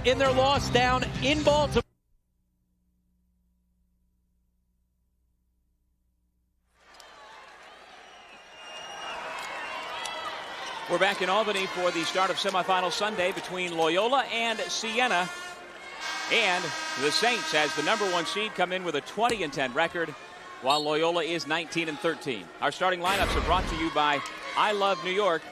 in their loss down in Baltimore. We're back in Albany for the start of semifinal Sunday between Loyola and Siena. And the Saints, as the #1 seed, come in with a 20-10 record, while Loyola is 19-13. Our starting lineups are brought to you by I Love New York.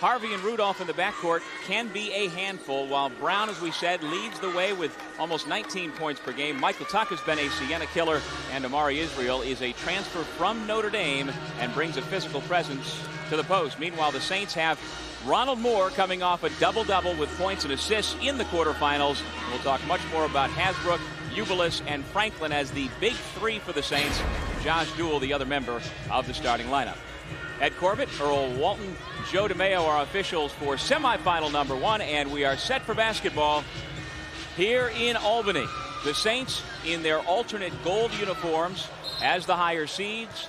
Harvey and Rudolph in the backcourt can be a handful, while Brown, as we said, leads the way with almost 19 points per game. Michael Tuck has been a Siena killer, and Amari Israel is a transfer from Notre Dame and brings a physical presence to the post. Meanwhile, the Saints have Ronald Moore coming off a double-double with points and assists in the quarterfinals. We'll talk much more about Hasbrook, Ubilis, and Franklin as the big three for the Saints. Josh Duell, the other member of the starting lineup. Ed Corbett, Earl Walton, Joe DeMeo are officials for semifinal #1, and we are set for basketball here in Albany. The Saints in their alternate gold uniforms as the higher seeds,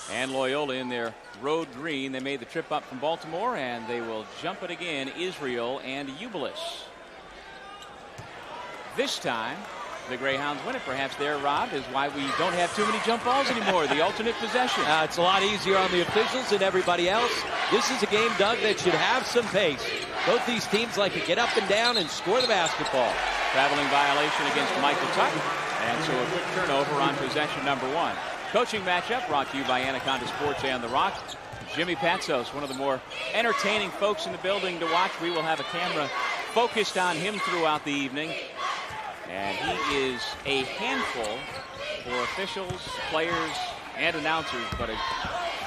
and Loyola in their road green. They made the trip up from Baltimore, and they will jump it again, Israel and Ubilis. This time, the Greyhounds win it. Perhaps there, Rob, is why we don't have too many jump balls anymore. The alternate possession. It's a lot easier on the officials and everybody else. This is a game, Doug, that should have some pace. Both these teams like to get up and down and score the basketball. Traveling violation against Michael Tuck. And so a quick turnover on possession #1. Coaching matchup brought to you by Anaconda Sports and The Rock. Jimmy Patsos, one of the more entertaining folks in the building to watch. We will have a camera focused on him throughout the evening. And he is a handful for officials, players, and announcers, but a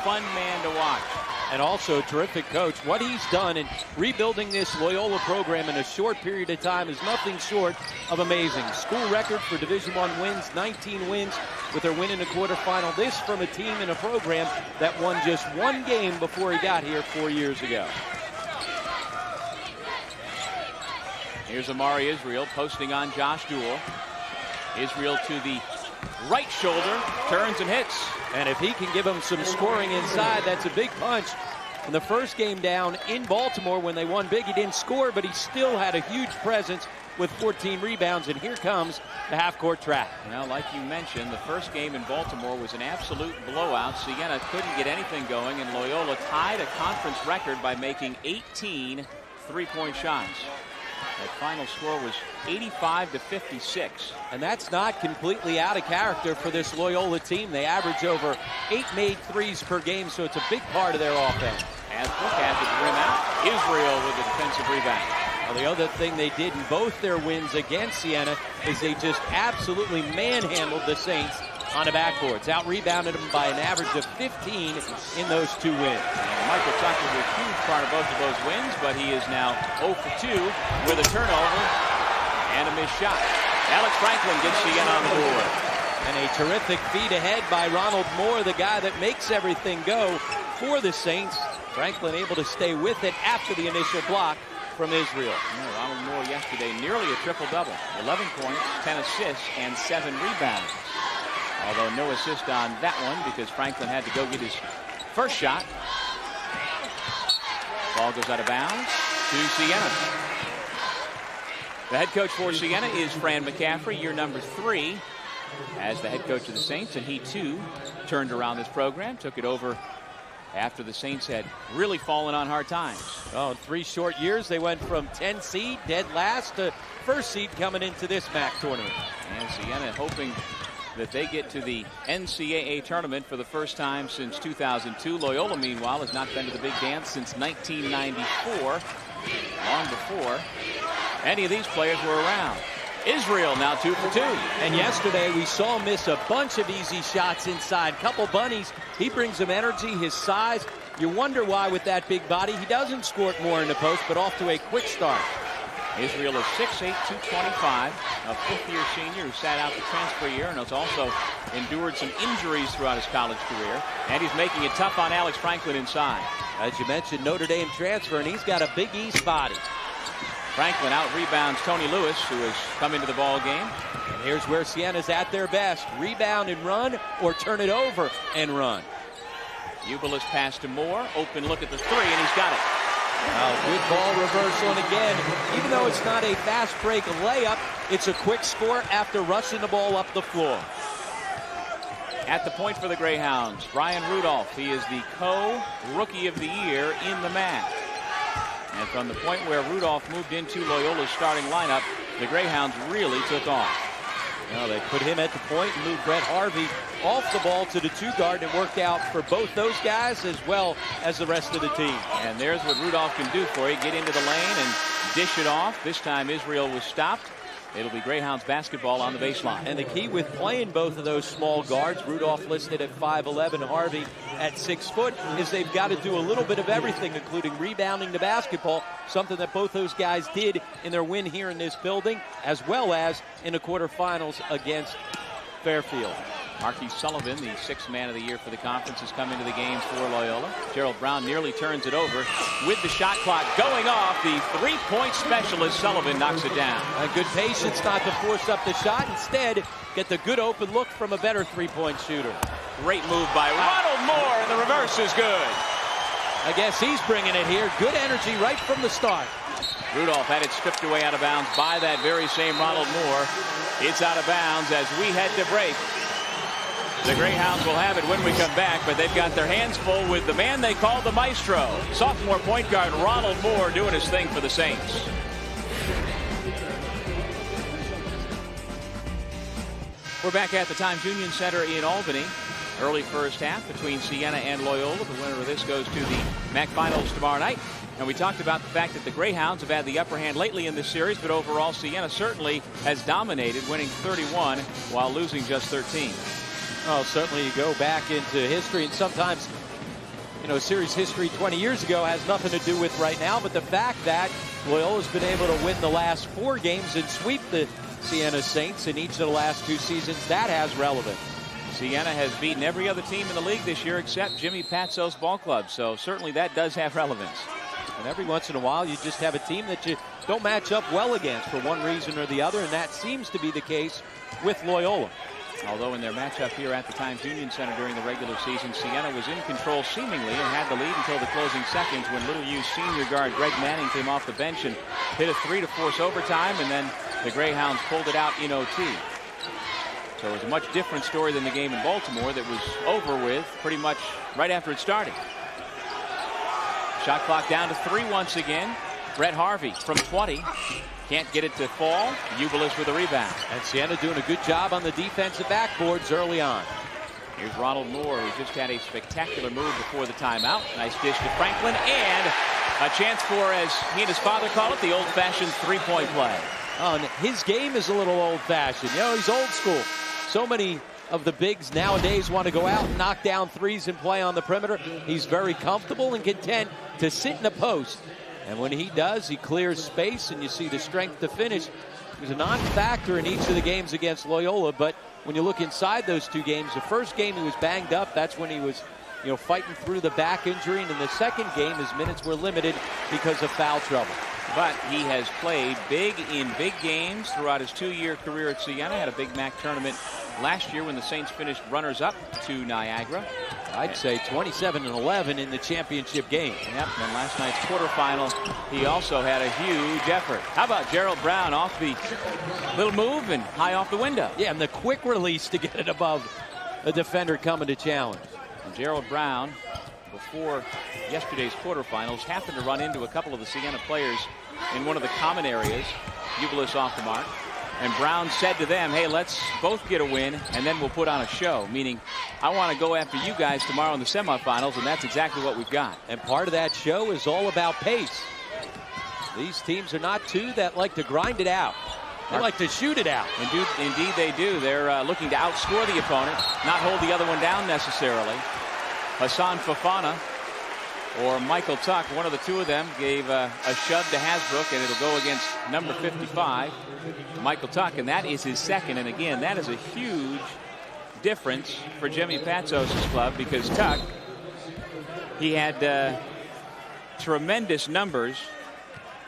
fun man to watch. And also a terrific coach. What he's done in rebuilding this Loyola program in a short period of time is nothing short of amazing. School record for Division I wins, 19 wins with their win in the quarterfinal. This from a team in a program that won just one game before he got here 4 years ago. Here's Amari Israel posting on Josh Duell. Israel to the right shoulder, turns and hits. And if he can give him some scoring inside, that's a big punch. In the first game down in Baltimore when they won big, he didn't score, but he still had a huge presence with 14 rebounds. And here comes the half-court trap. Now, like you mentioned, the first game in Baltimore was an absolute blowout. Siena couldn't get anything going, and Loyola tied a conference record by making 18 three-point shots. That final score was 85-56. And that's not completely out of character for this Loyola team. They average over 8 made threes per game, so it's a big part of their offense. Hasbrook has it rim out. Israel with the defensive rebound. Well, the other thing they did in both their wins against Siena is they just absolutely manhandled the Saints on the backboards. Out-rebounded them by an average of 15 in those 2 wins. And Michael Tuck was a huge part of both of those wins, but he is now 0 for 2 with a turnover and a missed shot. Alex Franklin gets Siena on the board. And a terrific feed ahead by Ronald Moore, the guy that makes everything go for the Saints. Franklin able to stay with it after the initial block from Israel. Ronald Moore yesterday nearly a triple-double. 11 points, 10 assists, and 7 rebounds. Although no assist on that one because Franklin had to go get his first shot. Ball goes out of bounds to Siena. The head coach for Siena is Fran McCaffrey, year number 3 as the head coach of the Saints, and he too turned around this program, took it over after the Saints had really fallen on hard times. Oh, in 3 short years, they went from 10 seed, dead last, to 1st seed coming into this MAC tournament. And Siena hoping that they get to the NCAA tournament for the first time since 2002. Loyola, meanwhile, has not been to the big dance since 1994, long before any of these players were around. Israel now 2 for 2. And yesterday we saw him miss a bunch of easy shots inside. Couple bunnies. He brings some energy, his size. You wonder why with that big body he doesn't score it more in the post, but off to a quick start. Israel is 6'8", 225, a 5th-year senior who sat out the transfer year and has also endured some injuries throughout his college career. And he's making it tough on Alex Franklin inside. As you mentioned, Notre Dame transfer, and he's got a Big East body. Franklin out-rebounds Tony Lewis, who has come into the ball game. And here's where Siena's at their best. Rebound and run, or turn it over and run. Ubilis pass to Moore. Open look at the 3, and he's got it. Good ball reversal, and again, even though it's not a fast break layup, it's a quick score after rushing the ball up the floor. At the point for the Greyhounds, Ryan Rudolph. He is the co-rookie of the year in the MAC. And from the point where Rudolph moved into Loyola's starting lineup, the Greyhounds really took off. Well, they put him at the point and moved Brett Harvey off the ball to the 2 guard, and it worked out for both those guys as well as the rest of the team. And there's what Rudolph can do for you. Get into the lane and dish it off. This time Israel was stopped. It'll be Greyhounds basketball on the baseline. And the key with playing both of those small guards, Rudolph listed at 5'11", Harvey at 6 foot, is they've got to do a little bit of everything, including rebounding the basketball, something that both those guys did in their win here in this building, as well as in the quarterfinals against Fairfield. Marquis Sullivan, the 6th man of the year for the conference, has come into the game for Loyola. Gerald Brown nearly turns it over. With the shot clock going off, the 3-point specialist Sullivan knocks it down. Good patience not to force up the shot. Instead, get the good open look from a better 3-point shooter. Great move by Ronald Moore, and the reverse is good. I guess he's bringing it here. Good energy right from the start. Rudolph had it stripped away out of bounds by that very same Ronald Moore. It's out of bounds as we head to break. The Greyhounds will have it when we come back, but they've got their hands full with the man they call the maestro. Sophomore point guard Ronald Moore doing his thing for the Saints. We're back at the Times Union Center in Albany. Early first half between Siena and Loyola. The winner of this goes to the MAC Finals tomorrow night. And we talked about the fact that the Greyhounds have had the upper hand lately in this series, but overall Siena certainly has dominated, winning 31 while losing just 13. Oh, certainly you go back into history, and sometimes, you know, series history 20 years ago has nothing to do with right now, but the fact that Loyola's been able to win the last 4 games and sweep the Siena Saints in each of the last 2 seasons, that has relevance. Siena has beaten every other team in the league this year except Jimmy Patsos Ball Club, so certainly that does have relevance. And every once in a while, you just have a team that you don't match up well against for one reason or the other, and that seems to be the case with Loyola. Although in their matchup here at the Times Union Center during the regular season, Siena was in control seemingly and had the lead until the closing seconds when Little U senior guard Greg Manning came off the bench and hit a 3 to force overtime, and then the Greyhounds pulled it out in OT. So it was a much different story than the game in Baltimore that was over with pretty much right after it started. Shot clock down to 3 once again. Brett Harvey from 20. Can't get it to fall. Ubilis with a rebound. And Siena doing a good job on the defensive backboards early on. Here's Ronald Moore, who just had a spectacular move before the timeout. Nice dish to Franklin, and a chance for, as he and his father call it, the old-fashioned 3-point play. Oh, and his game is a little old-fashioned. You know, he's old school. So many of the bigs nowadays want to go out and knock down threes and play on the perimeter. He's very comfortable and content to sit in the post. And when he does, he clears space, and you see the strength to finish. He was a non-factor in each of the games against Loyola, but when you look inside those 2 games, the first game he was banged up. That's when he was, you know, fighting through the back injury. And in the second game, his minutes were limited because of foul trouble. But he has played big in big games throughout his 2-year career at Siena. Had a big MAC tournament last year when the Saints finished runners-up to Niagara. I'd say 27-11 in the championship game. Yep, and last night's quarterfinal, he also had a huge effort. How about Gerald Brown off the little move and high off the window? Yeah, and the quick release to get it above a defender coming to challenge. And Gerald Brown, before yesterday's quarterfinals, happened to run into a couple of the Siena players in one of the common areas. Ubilis off the mark. And Brown said to them, hey, let's both get a win, and then we'll put on a show. Meaning, I want to go after you guys tomorrow in the semifinals, and that's exactly what we've got. And part of that show is all about pace. These teams are not 2 that like to grind it out. They like to shoot it out. Indeed they do. They're looking to outscore the opponent, not hold the other one down necessarily. Hassan Fofana or Michael Tuck, one of the 2 of them, gave a shove to Hasbrook, and it'll go against number 55, Michael Tuck, and that is his second. And again, that is a huge difference for Jimmy Patsos' club, because Tuck, he had tremendous numbers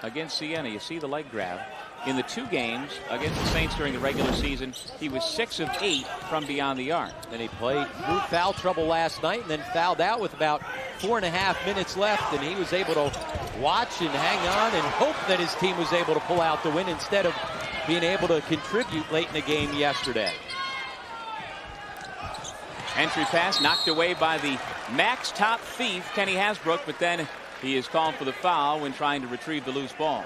against Siena. You see the leg grab. in the 2 games against the Saints during the regular season. He was 6 of 8 from beyond the arc. And he played through foul trouble last night and then fouled out with about 4.5 minutes left, and he was able to watch and hang on and hope that his team was able to pull out the win instead of being able to contribute late in the game yesterday. Entry pass knocked away by the Max top thief, Kenny Hasbrook, but then he is called for the foul when trying to retrieve the loose ball.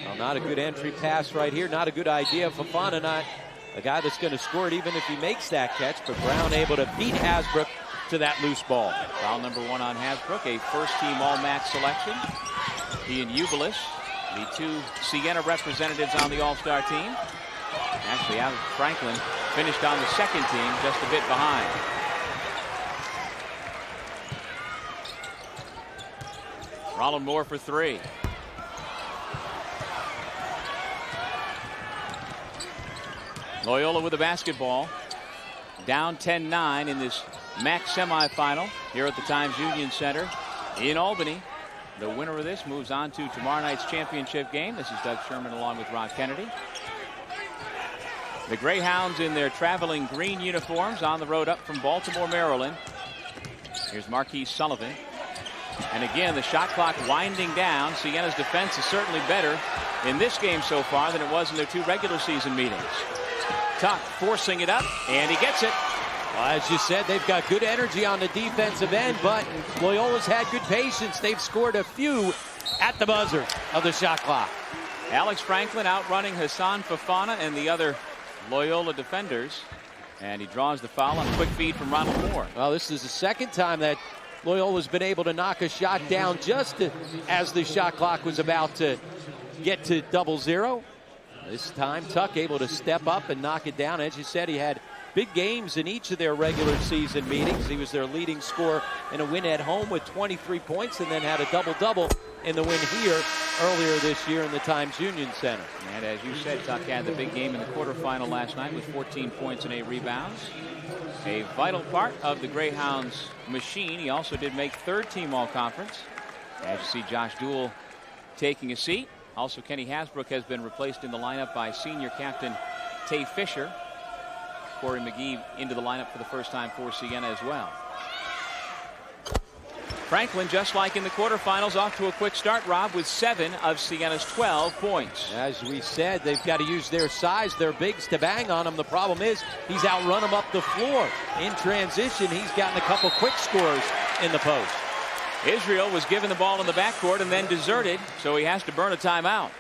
Well, not a good entry pass right here. Not a good idea. Fofana not a guy that's going to score it even if he makes that catch, but Brown able to beat Hasbrook to that loose ball. Foul number 1 on Hasbrook, a first-team All-MAC selection. He and Ubilis, the 2 Siena representatives on the All-Star team. Actually, Alex Franklin finished on the second team, just a bit behind. Roland Moore for 3. Loyola with the basketball. Down 10-9 in this MAC semifinal here at the Times Union Center in Albany. The winner of this moves on to tomorrow night's championship game. This is Doug Sherman along with Rob Kennedy. The Greyhounds in their traveling green uniforms on the road up from Baltimore, Maryland. Here's Marquise Sullivan. And again, the shot clock winding down. Siena's defense is certainly better in this game so far than it was in their 2 regular season meetings. Tuck forcing it up, and he gets it. Well, as you said, they've got good energy on the defensive end, but Loyola's had good patience. They've scored a few at the buzzer of the shot clock. Alex Franklin outrunning Hassan Fofana and the other Loyola defenders, and he draws the foul on a quick feed from Ronald Moore. Well, this is the second time that Loyola's been able to knock a shot down just as the shot clock was about to get to 0-0. This time, Tuck able to step up and knock it down. As you said, he had big games in each of their regular season meetings. He was their leading scorer in a win at home with 23 points and then had a double-double in the win here earlier this year in the Times Union Center. And as you said, Tuck had the big game in the quarterfinal last night with 14 points and 8 rebounds. A vital part of the Greyhounds machine. He also did make 3rd team All-Conference. As you see Josh Duell taking a seat. Also, Kenny Hasbrook has been replaced in the lineup by senior captain Tay Fisher. Corey McGee into the lineup for the first time for Siena as well. Franklin, just like in the quarterfinals, off to a quick start, Rob, with 7 of Siena's 12 points. As we said, they've got to use their size, their bigs, to bang on him. The problem is he's outrun them up the floor. In transition, he's gotten a couple quick scores in the post. Israel was given the ball in the backcourt and then deserted, so he has to burn a timeout.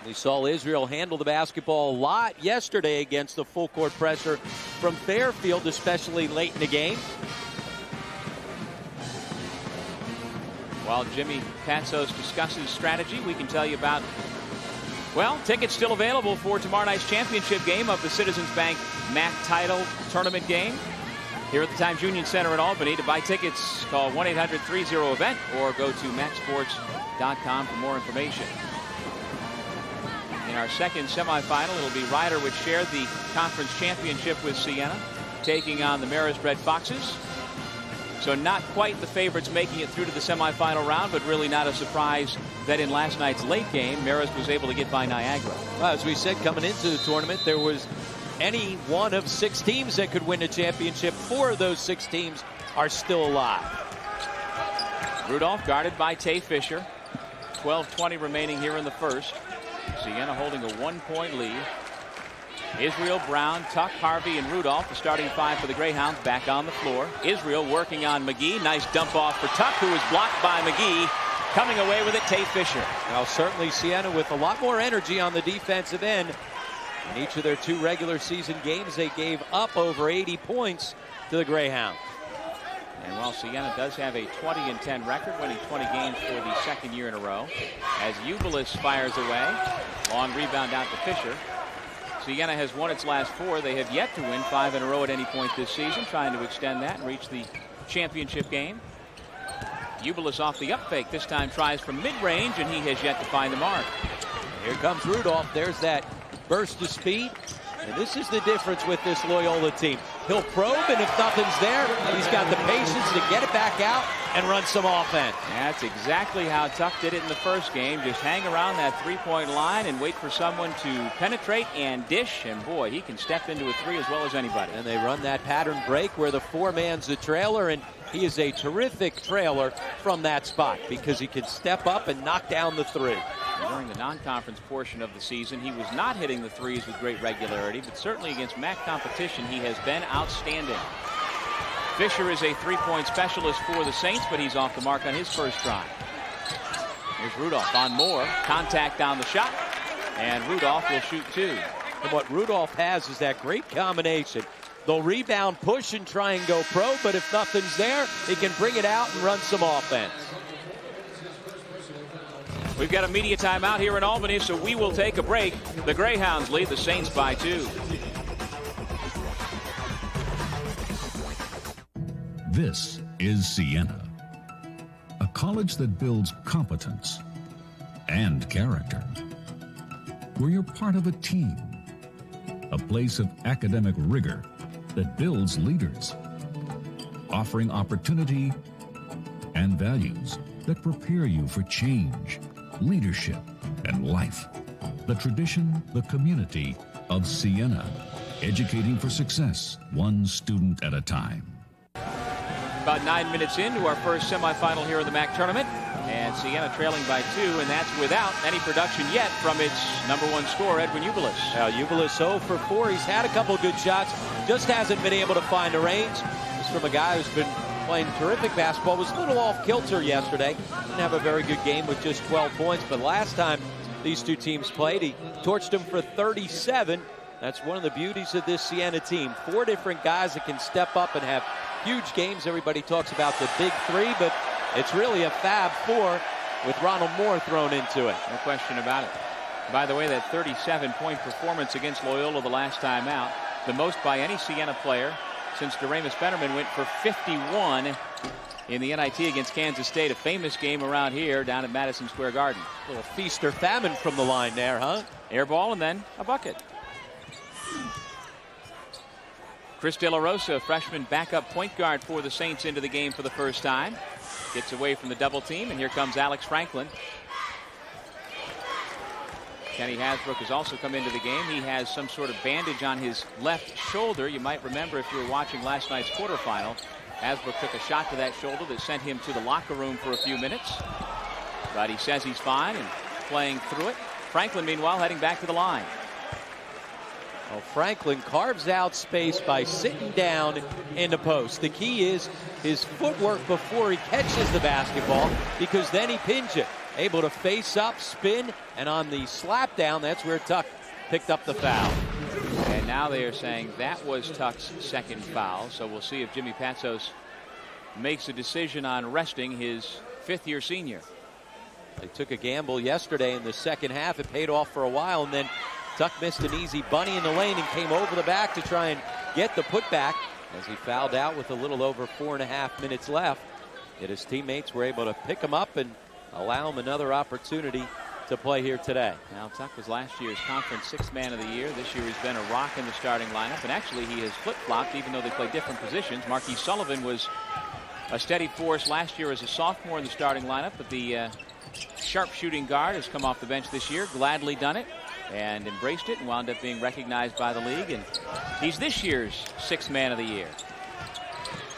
We saw Israel handle the basketball a lot yesterday against the full court pressure from Fairfield, especially late in the game. While Jimmy Patsos discusses strategy, we can tell you about, well, tickets still available for tomorrow night's championship game of the Citizens Bank MAC title tournament game here at the Times Union Center in Albany. To buy tickets, call 1-800-30-EVENT or go to MACsports.com for more information. In our second semifinal, it'll be Rider, which shared the conference championship with Siena, taking on the Marist Red Foxes. So not quite the favorites making it through to the semifinal round, but really not a surprise that in last night's late game, Marist was able to get by Niagara. Well, as we said, coming into the tournament, there was any one of 6 teams that could win a championship. 4 of those 6 teams are still alive. Rudolph guarded by Tay Fisher. 12:20 remaining here in the first. Siena holding a 1-point lead. Israel, Brown, Tuck, Harvey, and Rudolph, the starting 5 for the Greyhounds, back on the floor. Israel working on McGee. Nice dump off for Tuck, who was blocked by McGee. Coming away with it, Tay Fisher. Now, certainly Siena with a lot more energy on the defensive end. In each of their 2 regular season games, they gave up over 80 points to the Greyhounds. And while Siena does have a 20-10 record, winning 20 games for the 2nd year in a row, as Ubilis fires away, long rebound out to Fisher. Siena has won its last 4. They have yet to win 5 in a row at any point this season, trying to extend that and reach the championship game. Ubilis off the up fake. This time tries from mid-range, and he has yet to find the mark. Here comes Rudolph. There's that burst of speed. And this is the difference with this Loyola team. He'll probe, and if nothing's there, he's got the patience to get it back out and run some offense. That's exactly how Tuck did it in the first game. Just hang around that three-point line and wait for someone to penetrate and dish. And boy, he can step into a three as well as anybody. And they run that pattern break where the four-man's the trailer, and he is a terrific trailer from that spot because he can step up and knock down the three. During the non-conference portion of the season, he was not hitting the threes with great regularity, but certainly against MAC competition, he has been outstanding. Fisher is a three-point specialist for the Saints, but he's off the mark on his first try. Here's Rudolph on Moore. Contact down the shot, and Rudolph will shoot two. And what Rudolph has is that great combination. They'll rebound, push, and try and go pro, but if nothing's there, he can bring it out and run some offense. We've got a media timeout here in Albany, so we will take a break. The Greyhounds lead the Saints by 2. This is Siena, a college that builds competence and character, where you're part of a team, a place of academic rigor that builds leaders, offering opportunity and values that prepare you for change, leadership, and life. The tradition, the community of Siena, educating for success, one student at a time. About 9 minutes into our first semifinal here in the MAC tournament, and Siena trailing by 2, and that's without any production yet from its number one scorer, Edwin Ubilis. Now, Ubilis 0 for 4. He's had a couple good shots, just hasn't been able to find a range. This is from a guy who's been playing terrific basketball. Was a little off kilter yesterday. Didn't have a very good game with just 12 points, but last time these two teams played, he torched them for 37. That's one of the beauties of this Siena team. 4 different guys that can step up and have huge games. Everybody talks about the big three, but it's really a Fab 4 with Ronald Moore thrown into it. No question about it. By the way, that 37-point performance against Loyola the last time out, the most by any Siena player since Doremus Bennerman went for 51 in the NIT against Kansas State, a famous game around here down at Madison Square Garden. A little feast or famine from the line there, huh? Air ball and then a bucket. Chris De La Rosa, freshman backup point guard for the Saints, into the game for the first time. Gets away from the double team, and here comes Alex Franklin. Kenny Hasbrook has also come into the game. He has some sort of bandage on his left shoulder. You might remember if you were watching last night's quarterfinal, Hasbrook took a shot to that shoulder that sent him to the locker room for a few minutes. But he says he's fine and playing through it. Franklin, meanwhile, heading back to the line. Well, Franklin carves out space by sitting down in the post. The key is his footwork before he catches the basketball, because then he pins it. Able to face up, spin, and on the slap down, that's where Tuck picked up the foul. And now they are saying that was Tuck's second foul. So we'll see if Jimmy Patsos makes a decision on resting his fifth-year senior. They took a gamble yesterday in the second half. It paid off for a while, and then Tuck missed an easy bunny in the lane and came over the back to try and get the putback as he fouled out with a little over 4.5 minutes left. Yet his teammates were able to pick him up and allow him another opportunity to play here today. Now, Tuck was last year's conference sixth man of the year. This year he's been a rock in the starting lineup, and actually he has flip-flopped even though they play different positions. Marquis Sullivan was a steady force last year as a sophomore in the starting lineup, but the sharp-shooting guard has come off the bench this year, gladly done it, and embraced it and wound up being recognized by the league, and he's this year's sixth man of the year.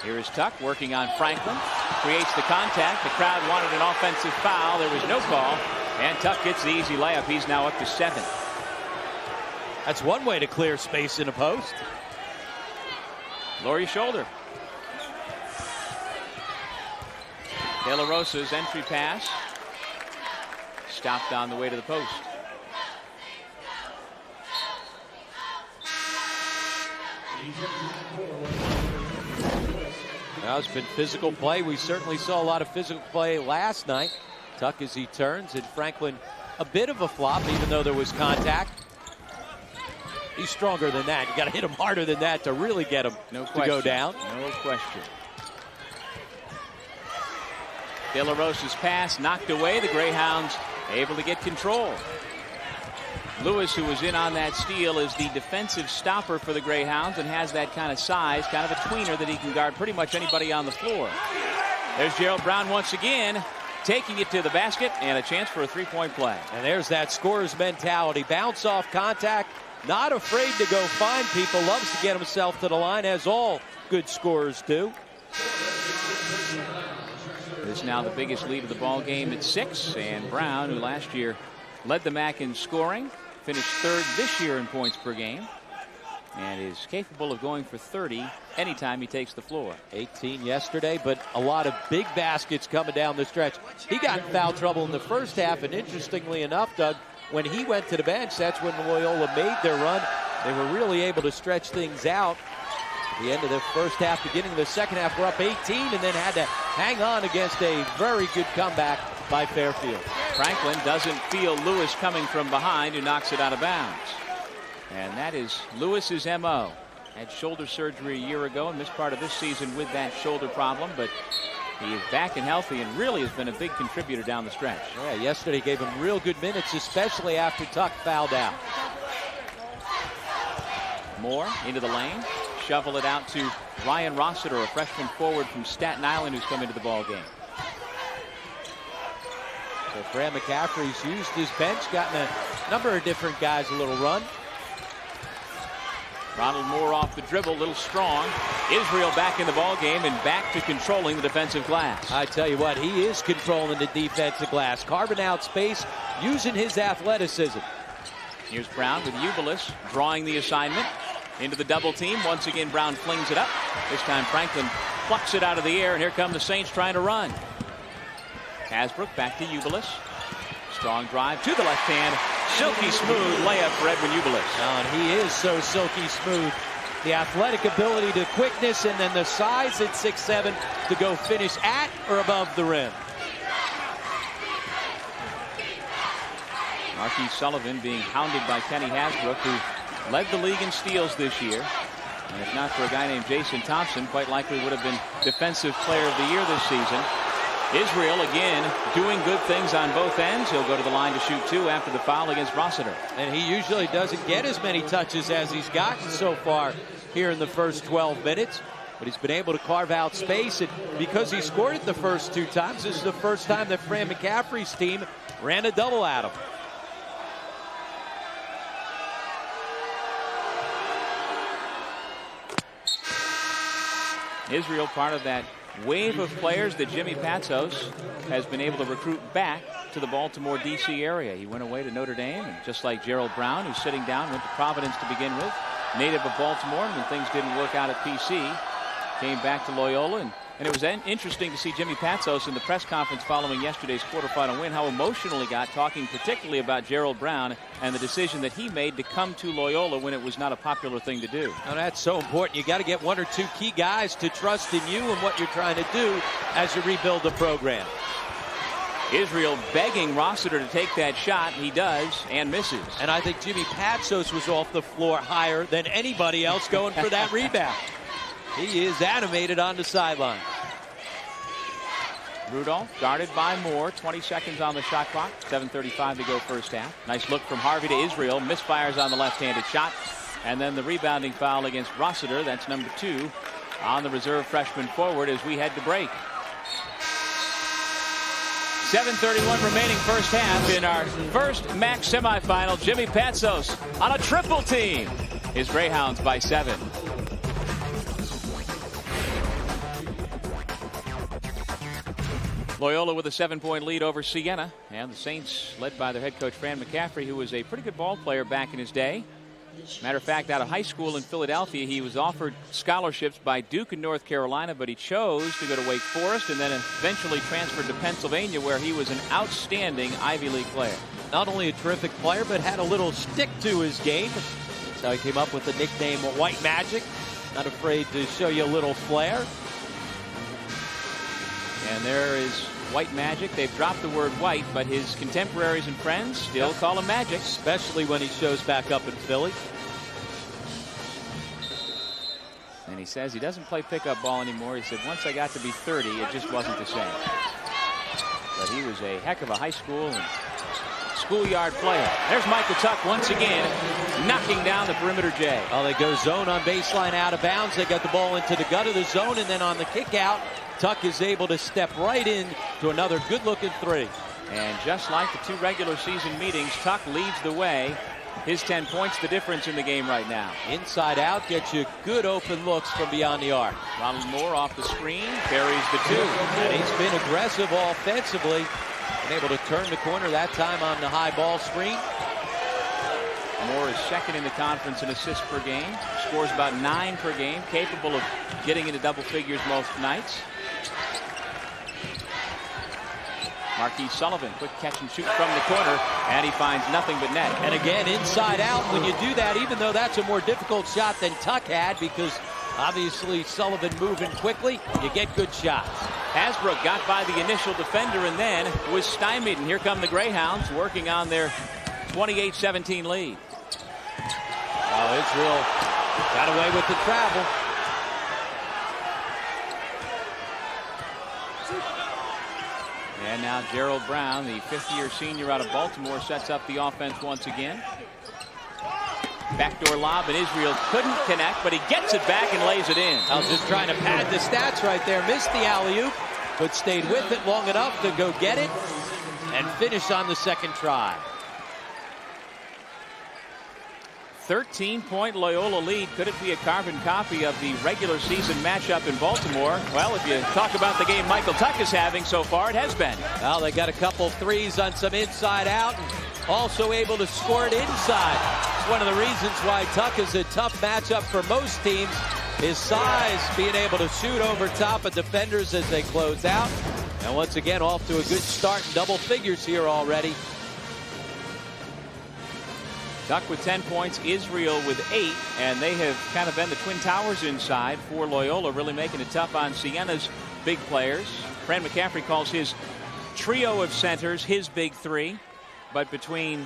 Here is Tuck working on Franklin, creates the contact. The crowd wanted an offensive foul. There was no call, and Tuck gets the easy layup. He's now up to 7. That's one way to clear space in a post. Lower your shoulder. De La Rosa's entry pass stopped on the way to the post. Now it's been physical play. We certainly saw a lot of physical play last night. Tuck as he turns, and Franklin a bit of a flop even though there was contact. He's stronger than that. You got to hit him harder than that to really get him to go down. No question. De La Rosa's pass knocked away. The Greyhounds able to get control. Lewis, who was in on that steal, is the defensive stopper for the Greyhounds and has that kind of size, kind of a tweener that he can guard pretty much anybody on the floor. There's Gerald Brown once again, taking it to the basket and a chance for a three-point play. And there's that scorer's mentality. Bounce off contact, not afraid to go find people, loves to get himself to the line, as all good scorers do. It's now the biggest lead of the ball game at 6, and Brown, who last year led the MAC in scoring, finished 3rd this year in points per game, and is capable of going for 30 anytime he takes the floor. 18 yesterday, but a lot of big baskets coming down the stretch. He got in foul trouble in the first half, and interestingly enough, Doug, when he went to the bench, that's when Loyola made their run. They were really able to stretch things out. At the end of the first half, beginning of the second half, we're up 18 and then had to hang on against a very good comeback by Fairfield. Franklin doesn't feel Lewis coming from behind, who knocks it out of bounds. And that is Lewis's MO. Had shoulder surgery a year ago and missed part of this season with that shoulder problem, but he is back and healthy and really has been a big contributor down the stretch. Yeah, yesterday gave him real good minutes, especially after Tuck fouled out. Moore into the lane. Shovel it out to Ryan Rossiter, a freshman forward from Staten Island who's come into the ball game. So Fran McCaffrey's used his bench, gotten a number of different guys a little run. Ronald Moore off the dribble, a little strong. Israel back in the ball game and back to controlling the defensive glass. I tell you what, he is controlling the defensive glass, carving out space, using his athleticism. Here's Brown with Ubilis drawing the assignment into the double team. Once again, Brown flings it up. This time Franklin plucks it out of the air, and here come the Saints trying to run. Hasbrook back to Ubilis. Strong drive to the left hand. Silky smooth layup for Edwin Ubilis. And he is so silky smooth. The athletic ability to quickness, and then the size at 6'7" to go finish at or above the rim. Marquis Sullivan being hounded by Kenny Hasbrook, who led the league in steals this year. And if not for a guy named Jason Thompson, quite likely would have been Defensive Player of the Year this season. Israel again doing good things on both ends. He'll go to the line to shoot 2 after the foul against Rossiter. And he usually doesn't get as many touches as he's gotten so far here in the first 12 minutes. But he's been able to carve out space, and because he scored it the first 2 times, this is the first time that Fran McCaffrey's team ran a double at him. Israel, part of that wave of players that Jimmy Patsos has been able to recruit back to the Baltimore, D.C. area. He went away to Notre Dame, and just like Gerald Brown, who's sitting down, went to Providence to begin with, native of Baltimore, and when things didn't work out at PC, came back to Loyola. And it was interesting to see Jimmy Patsos in the press conference following yesterday's quarterfinal win, how emotional he got, talking particularly about Gerald Brown and the decision that he made to come to Loyola when it was not a popular thing to do. Now that's so important. You got to get 1 or 2 key guys to trust in you and what you're trying to do as you rebuild the program. Israel begging Rossiter to take that shot. He does and misses. And I think Jimmy Patsos was off the floor higher than anybody else going for that rebound. He is animated on the sideline. Rudolph guarded by Moore. 20 seconds on the shot clock. 7:35 to go first half. Nice look from Harvey to Israel. Misfires on the left-handed shot. And then the rebounding foul against Rossiter. That's number 2 on the reserve freshman forward as we head to break. 7:31 remaining first half in our first MAC semifinal. Jimmy Patsos on a triple team. His Greyhounds by 7. Loyola with a 7-point lead over Siena, and the Saints led by their head coach Fran McCaffrey, who was a pretty good ball player back in his day. Matter of fact, out of high school in Philadelphia, he was offered scholarships by Duke in North Carolina, but he chose to go to Wake Forest and then eventually transferred to Pennsylvania, where he was an outstanding Ivy League player. Not only a terrific player, but had a little stick to his game. That's how he came up with the nickname White Magic. Not afraid to show you a little flair. And there is White Magic. They've dropped the word white, but his contemporaries and friends still call him Magic. Especially when he shows back up in Philly. And he says he doesn't play pickup ball anymore. He said, once I got to be 30, it just wasn't the same. But he was a heck of a high school and schoolyard player. There's Michael Tuck once again, knocking down the perimeter J. Well, they go zone on baseline out of bounds. They got the ball into the gut of the zone, and then on the kick out, Tuck is able to step right in to another good-looking three. And just like the 2 regular season meetings, Tuck leads the way. His 10 points, the difference in the game right now. Inside out, gets you good open looks from beyond the arc. Ronald Moore off the screen, carries the 2. And he's been aggressive offensively. Been able to turn the corner that time on the high ball screen. Moore is second in the conference in assists per game. Scores about 9 per game. Capable of getting into double figures most nights. Marquise Sullivan, quick catch and shoot from the corner, and he finds nothing but net. And again, inside out, when you do that, even though that's a more difficult shot than Tuck had, because obviously Sullivan moving quickly, you get good shots. Hasbrook got by the initial defender and then was stymied, and here come the Greyhounds working on their 28-17 lead. Oh, Israel got away with the travel. And now Gerald Brown, the 5th-year senior out of Baltimore, sets up the offense once again. Backdoor lob, and Israel couldn't connect, but he gets it back and lays it in. I was just trying to pad the stats right there. Missed the alley-oop, but stayed with it long enough to go get it and finish on the second try. 13-point Loyola lead. Could it be a carbon copy of the regular season matchup in Baltimore? Well, if you talk about the game Michael Tuck is having so far, it has been. Well, they got a couple threes on some inside out, and also able to score it inside. It's one of the reasons why Tuck is a tough matchup for most teams. His size, being able to shoot over top of defenders as they close out. And once again, off to a good start in double figures here already. Tuck with 10 points, Israel with 8, and they have kind of been the Twin Towers inside for Loyola, really making it tough on Siena's big players. Fran McCaffrey calls his trio of centers his big 3, but between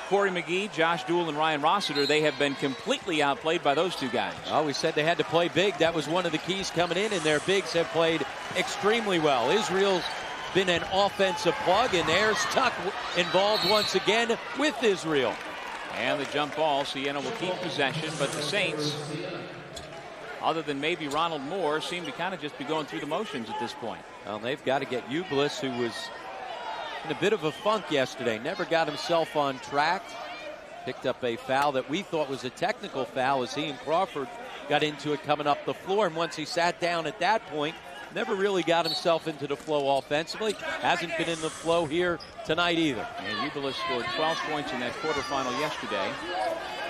Corey McGee, Josh Duell, and Ryan Rossiter, they have been completely outplayed by those 2 guys. Oh, we said they had to play big. That was one of the keys coming in, and their bigs have played extremely well. Israel's been an offensive plug, and there's Tuck involved once again with Israel. And the jump ball, Siena will keep possession, but the Saints, other than maybe Ronald Moore, seem to kind of just be going through the motions at this point. Well, they've got to get Ubliss, who was in a bit of a funk yesterday. Never got himself on track. Picked up a foul that we thought was a technical foul as he and Crawford got into it coming up the floor. And once he sat down at that point, never really got himself into the flow offensively. Hasn't been in the flow here tonight either. And Ubliss scored 12 points in that quarterfinal yesterday.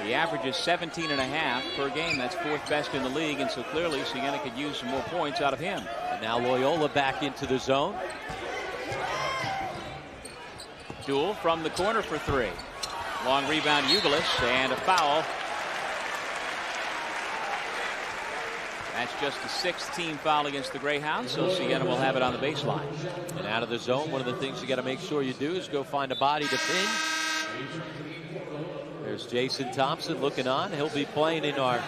The average is 17.5 per game. That's 4th best in the league, and so clearly Siena could use some more points out of him. And now Loyola back into the zone. Duell from the corner for 3. Long rebound, Ubliss, and a foul. That's just the 6th team foul against the Greyhounds, so Siena will have it on the baseline. And out of the zone, one of the things you got to make sure you do is go find a body to pin. There's Jason Thompson looking on. He'll be playing in our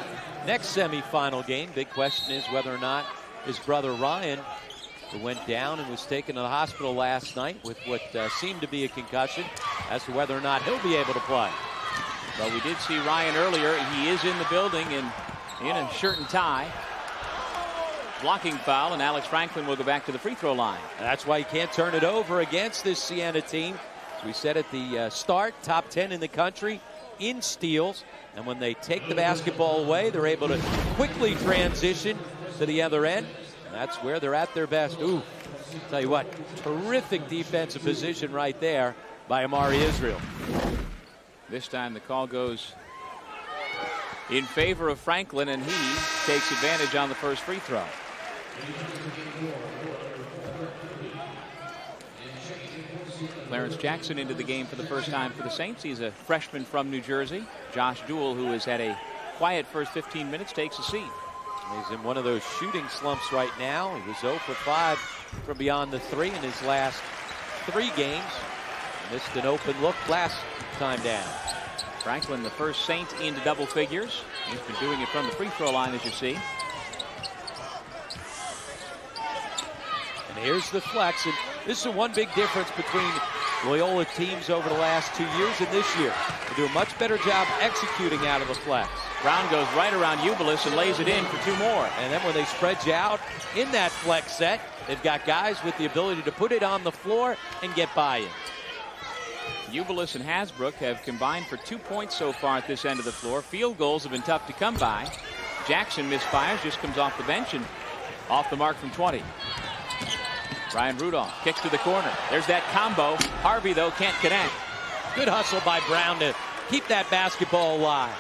next semifinal game. Big question is whether or not his brother Ryan, who went down and was taken to the hospital last night with what seemed to be a concussion, as to whether or not he'll be able to play. Well, we did see Ryan earlier. He is in the building in a shirt and tie. Blocking foul, and Alex Franklin will go back to the free throw line. That's why you can't turn it over against this Siena team. As we said at the start, top 10 in the country in steals. And when they take the basketball away, they're able to quickly transition to the other end. And that's where they're at their best. Ooh, tell you what, terrific defensive position right there by Amari Israel. This time the call goes in favor of Franklin, and he takes advantage on the first free throw. Clarence Jackson into the game for the first time for the Saints. He's a freshman from New Jersey. Josh Duell, who has had a quiet first 15 minutes, takes a seat. He's in one of those shooting slumps right now. He was 0 for 5 from beyond the 3 in his last 3 games. Missed an open look last time down. Franklin, the first Saint into double figures. He's been doing it from the free throw line, as you see. And here's the flex. And this is the one big difference between Loyola teams over the last 2 years and this year. They do a much better job executing out of the flex. Brown goes right around Ubilis and lays it in for 2 more. And then when they spread you out in that flex set, they've got guys with the ability to put it on the floor and get by it. Ubilis and Hasbrook have combined for 2 points so far at this end of the floor. Field goals have been tough to come by. Jackson misfires, just comes off the bench and off the mark from 20. Brian Rudolph kicks to the corner. There's that combo. Harvey, though, can't connect. Good hustle by Brown to keep that basketball alive.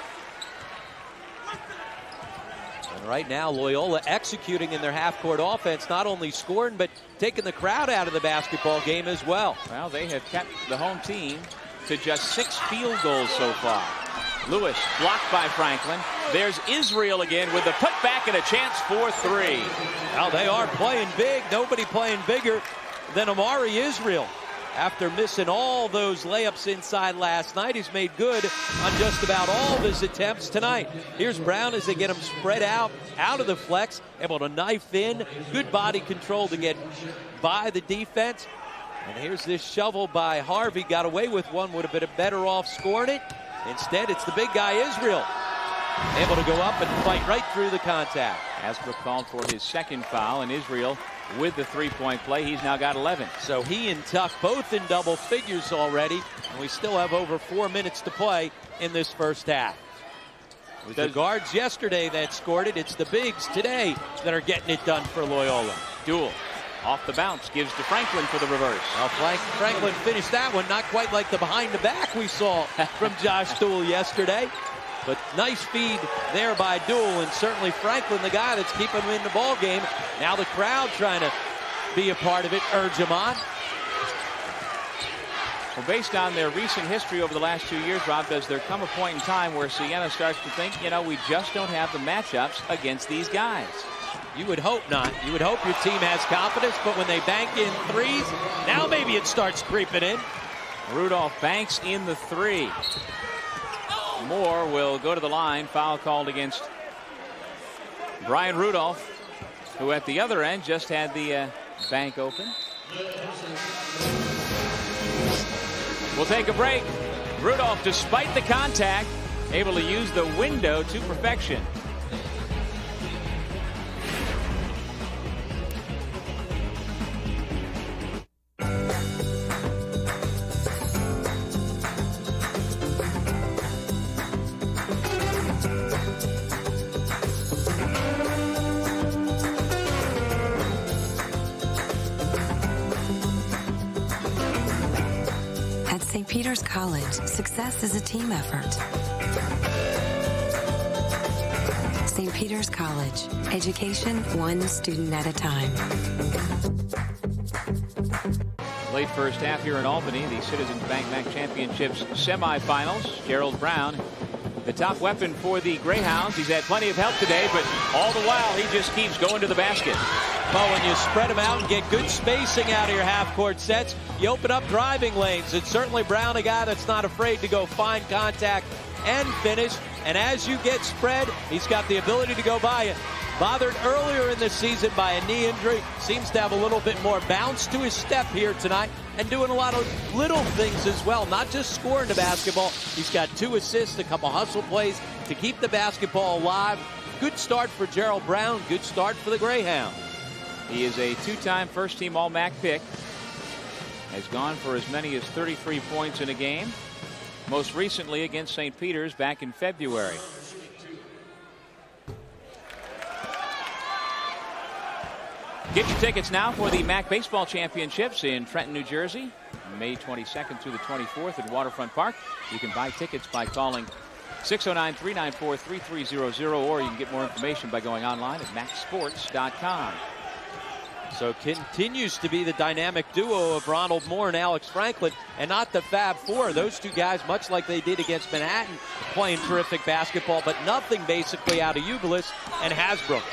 And right now, Loyola executing in their half-court offense, not only scoring, but taking the crowd out of the basketball game as well. Well, they have kept the home team to just 6 field goals so far. Lewis blocked by Franklin. There's Israel again with the putback and a chance for 3. Well, they are playing big. Nobody playing bigger than Amari Israel. After missing all those layups inside last night, he's made good on just about all of his attempts tonight. Here's Brown as they get him spread out of the flex, able to knife in. Good body control to get by the defense. And here's this shovel by Harvey. Got away with one, would have been better off scoring it. Instead, it's the big guy, Israel, able to go up and fight right through the contact. Hasbrook called for his second foul, and Israel with the three-point play. He's now got 11. So he and Tuck both in double figures already, and we still have over 4 minutes to play in this first half. It was the guards yesterday that scored it. It's the bigs today that are getting it done for Loyola. Duel off the bounce, gives to Franklin for the reverse. Well, Franklin finished that one, not quite like the behind the back we saw from Josh Duel yesterday. But nice feed there by Duel, and certainly Franklin, the guy that's keeping him in the ball game. Now the crowd trying to be a part of it, urge him on. Well, based on their recent history over the last 2 years, Rob, does there come a point in time where Siena starts to think, you know, we just don't have the matchups against these guys? You would hope not. You would hope your team has confidence, but when they bank in threes, now maybe it starts creeping in. Rudolph banks in the 3. Moore will go to the line. Foul called against Brian Rudolph, who at the other end just had the bank open. We'll take a break. Rudolph, despite the contact, able to use the window to perfection. St. Peter's College, success is a team effort. St. Peter's College, education one student at a time. Late first half here in Albany, the Citizens Bank Championships semifinals. Gerald Brown, the top weapon for the Greyhounds. He's had plenty of help today, but all the while he just keeps going to the basket. Well, when you spread them out and get good spacing out of your half-court sets, you open up driving lanes. It's certainly Brown, a guy that's not afraid to go find contact and finish. And as you get spread, he's got the ability to go by it. Bothered earlier in the season by a knee injury. Seems to have a little bit more bounce to his step here tonight and doing a lot of little things as well, not just scoring the basketball. He's got 2 assists, a couple hustle plays to keep the basketball alive. Good start for Gerald Brown. Good start for the Greyhounds. He is a 2-time first-team All-MAC pick. Has gone for as many as 33 points in a game. Most recently against St. Peter's back in February. Get your tickets now for the MAC Baseball Championships in Trenton, New Jersey, May 22nd through the 24th at Waterfront Park. You can buy tickets by calling 609-394-3300, or you can get more information by going online at macsports.com. So continues to be the dynamic duo of Ronald Moore and Alex Franklin, and not the Fab Four. Those two guys, much like they did against Manhattan, playing terrific basketball, but nothing basically out of Ubilis and Hasbrook.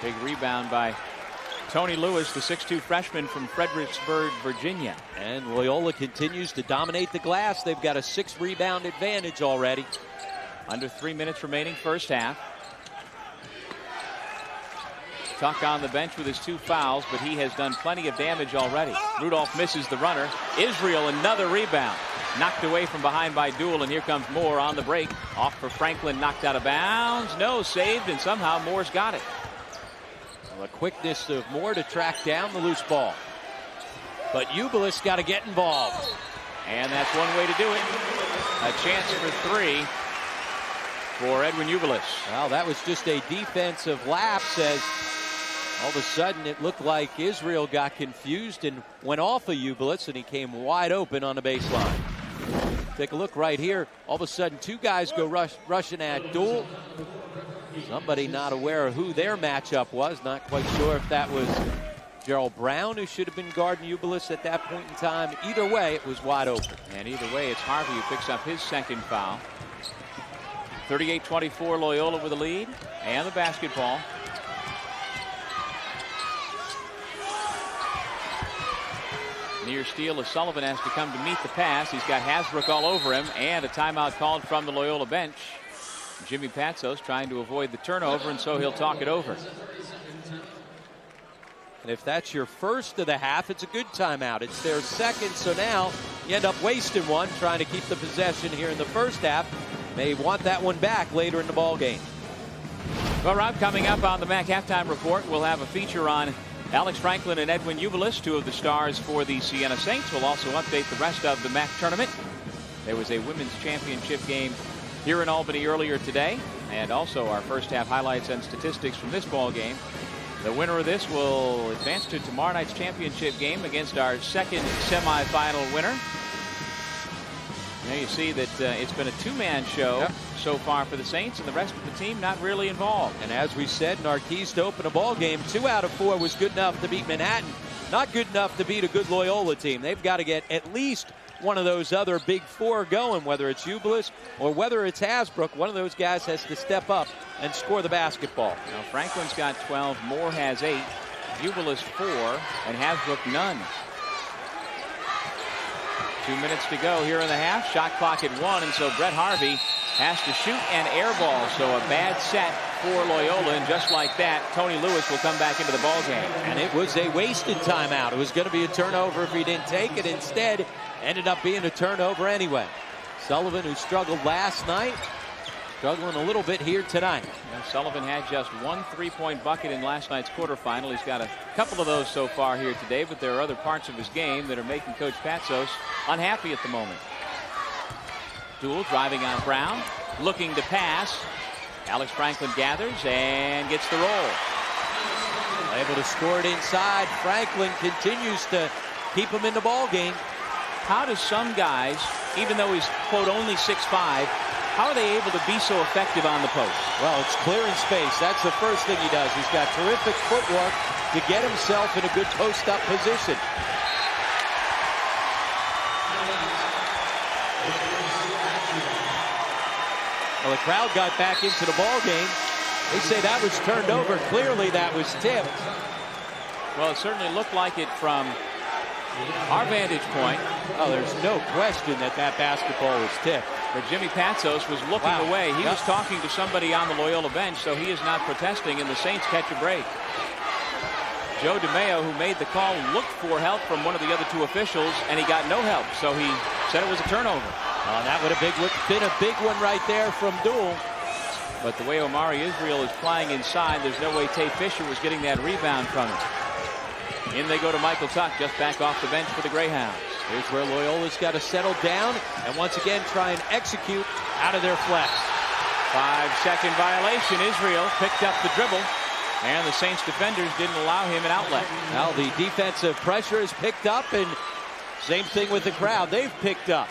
Big rebound by Tony Lewis, the 6'2 freshman from Fredericksburg, Virginia. And Loyola continues to dominate the glass. They've got a 6-rebound advantage already. Under 3 minutes remaining first half. Tuck on the bench with his 2 fouls, but he has done plenty of damage already. Rudolph misses the runner. Israel, another rebound. Knocked away from behind by Duell, and here comes Moore on the break. Off for Franklin, knocked out of bounds. No, saved, and somehow Moore's got it. Well, the quickness of Moore to track down the loose ball. But Ubilis got to get involved. And that's one way to do it. A chance for 3 for Edwin Ubilis. Well, that was just a defensive lapse, as all of a sudden it looked like Israel got confused and went off of Ubilis, and he came wide open on the baseline. Take a look right here. All of a sudden 2 guys go rushing at Duell. Somebody not aware of who their matchup was. Not quite sure if that was Gerald Brown, who should have been guarding Ubilis at that point in time. Either way, it was wide open. And either way, it's Harvey who picks up his 2nd foul. 38-24, Loyola with the lead and the basketball. Near steal, Sullivan has to come to meet the pass. He's got Hasbrook all over him, and a timeout called from the Loyola bench. Jimmy Patsos trying to avoid the turnover, and so he'll talk it over. And if that's your first of the half, it's a good timeout. It's their second, so now you end up wasting one, trying to keep the possession here in the first half. May want that one back later in the ball game. Well, Rob, coming up on the MAC Halftime Report, we'll have a feature on Alex Franklin and Edwin Ubilis, 2 of the stars for the Siena Saints. We'll also update the rest of the MAC tournament. There was a women's championship game here in Albany earlier today, and also our first half highlights and statistics from this ball game. The winner of this will advance to tomorrow night's championship game against our 2nd semifinal winner. Now you see that it's been a 2-man show so far for the Saints, and the rest of the team not really involved. And as we said in our keys to open a ball game, 2 out of 4 was good enough to beat Manhattan. Not good enough to beat a good Loyola team. They've got to get at least one of those other big 4 going, whether it's Ubilis or whether it's Hasbrook. One of those guys has to step up and score the basketball. Now Franklin's got 12, Moore has 8, Ubilis 4, and Hasbrook none. 2 minutes to go here in the half. Shot clock at 1, and so Brett Harvey has to shoot an air ball. So a bad set for Loyola, and just like that, Tony Lewis will come back into the ball game. And it was a wasted timeout. It was going to be a turnover if he didn't take it. Instead, ended up being a turnover anyway. Sullivan, who struggled last night, struggling a little bit here tonight. Yeah, Sullivan had just 1 3-point bucket in last night's quarterfinal. He's got a couple of those so far here today, but there are other parts of his game that are making Coach Patsos unhappy at the moment. Duell driving on Brown, looking to pass. Alex Franklin gathers and gets the roll. Able to score it inside. Franklin continues to keep him in the ball game. How do some guys, even though he's, quote, only 6'5", how are they able to be so effective on the post? Well, it's clearing space. That's the first thing he does. He's got terrific footwork to get himself in a good post-up position. Well, the crowd got back into the ball game. They say that was turned over. Clearly, that was tipped. Well, it certainly looked like it from our vantage point. Oh, there's no question that that basketball was tipped. But Jimmy Patsos was looking away. He was talking to somebody on the Loyola bench, so he is not protesting, and the Saints catch a break. Joe DeMeo, who made the call, looked for help from one of the other 2 officials, and he got no help, so he said it was a turnover. That would have been a big one right there from Duell. But the way Omari Israel is flying inside, there's no way Tay Fisher was getting that rebound from him. In they go to Michael Tuck, just back off the bench for the Greyhounds. Here's where Loyola's got to settle down and once again try and execute out of their flex. 5-second violation. Israel picked up the dribble, and the Saints defenders didn't allow him an outlet. Now the defensive pressure is picked up, and same thing with the crowd. They've picked up.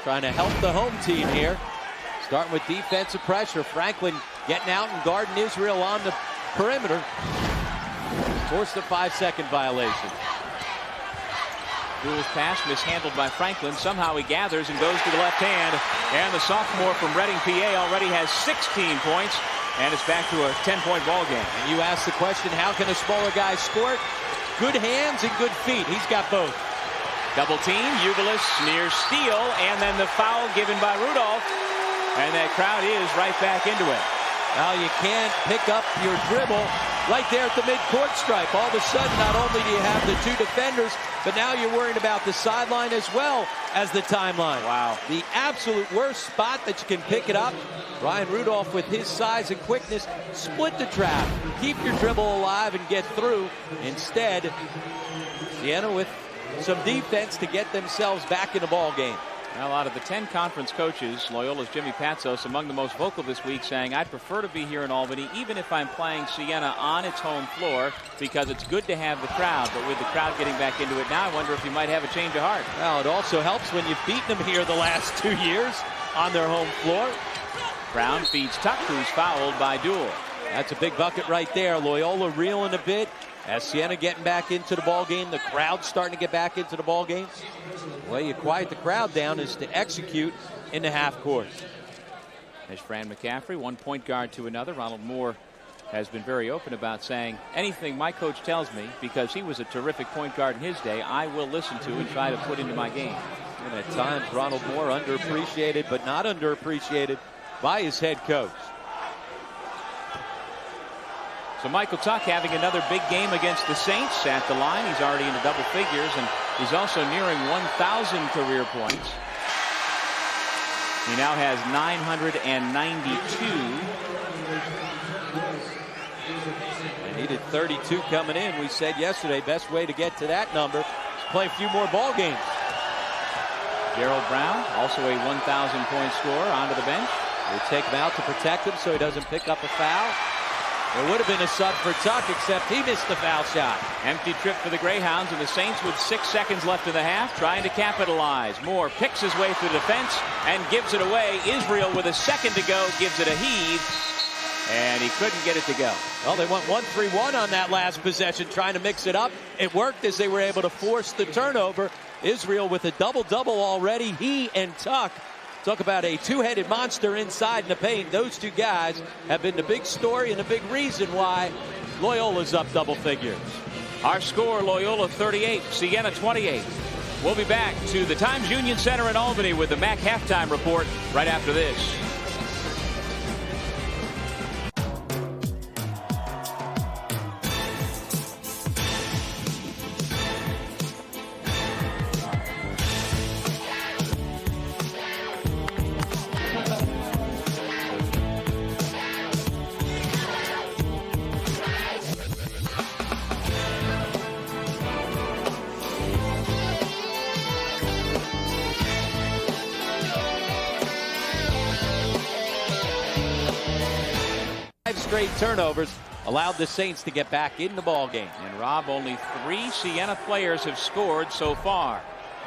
Trying to help the home team here. Starting with defensive pressure. Franklin getting out and guarding Israel on the perimeter. Forced a 5-second violation. Duell's pass mishandled by Franklin. Somehow he gathers and goes to the left hand. And the sophomore from Reading, PA already has 16 points. And it's back to a 10-point ball game. And you ask the question, how can a smaller guy score it? Good hands and good feet. He's got both. Double team, Ubilis near steal, and then the foul given by Rudolph. And that crowd is right back into it. Now you can't pick up your dribble right there at the midcourt stripe. All of a sudden, not only do you have the two defenders, but now you're worried about the sideline as well as the timeline. Wow. The absolute worst spot that you can pick it up. Ryan Rudolph, with his size and quickness, split the trap. Keep your dribble alive and get through. Instead, Siena with some defense to get themselves back in the ball game. Well, out of the 10 conference coaches, Loyola's Jimmy Patsos among the most vocal this week, saying, I'd prefer to be here in Albany, even if I'm playing Siena on its home floor, because it's good to have the crowd. But with the crowd getting back into it now, I wonder if he might have a change of heart. Well, it also helps when you've beaten them here the last 2 years on their home floor. Brown feeds Tuck, who's fouled by Duell. That's a big bucket right there. Loyola reeling a bit. As Siena getting back into the ball game, the crowd's starting to get back into the ball game. The way you quiet the crowd down is to execute in the half court. There's Fran McCaffrey, one point guard to another. Ronald Moore has been very open about saying, anything my coach tells me, because he was a terrific point guard in his day, I will listen to and try to put into my game. And at times, Ronald Moore underappreciated, but not underappreciated by his head coach. So Michael Tuck having another big game against the Saints at the line. He's already into double figures, and he's also nearing 1,000 career points. He now has 992. They needed 32 coming in. We said yesterday, best way to get to that number is play a few more ball games. Gerald Brown, also a 1,000-point scorer, onto the bench. They take him out to protect him so he doesn't pick up a foul. There would have been a sub for Tuck, except he missed the foul shot. Empty trip for the Greyhounds, and the Saints with 6 seconds left in the half, trying to capitalize. Moore picks his way through the defense and gives it away. Israel, with a second to go, gives it a heave, and he couldn't get it to go. Well, they went 1-3-1 on that last possession, trying to mix it up. It worked as they were able to force the turnover. Israel with a double-double already. He and Tuck. Talk about a two-headed monster inside in the paint. Those two guys have been the big story and a big reason why Loyola's up double figures. Our score, Loyola 38, Siena 28. We'll be back to the Times Union Center in Albany with the MAC halftime report right after this. Straight turnovers allowed the Saints to get back in the ball game. And Rob, only 3 Siena players have scored so far.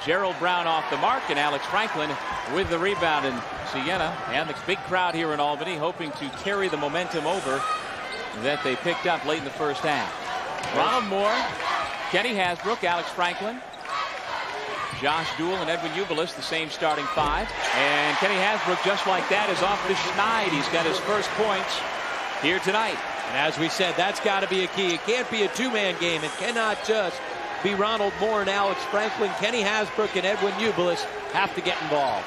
Gerald Brown off the mark, and Alex Franklin with the rebound. And Siena and the big crowd here in Albany hoping to carry the momentum over that they picked up late in the first half. Ronald Moore, Kenny Hasbrook, Alex Franklin, Josh Duell, and Edwin Ubilis, the same starting 5. And Kenny Hasbrook, just like that, is off the schneid. He's got his first points here tonight. And as we said, that's got to be a key. It can't be a two-man game. It cannot just be Ronald Moore and Alex Franklin. Kenny Hasbrook and Edwin Ubilis have to get involved.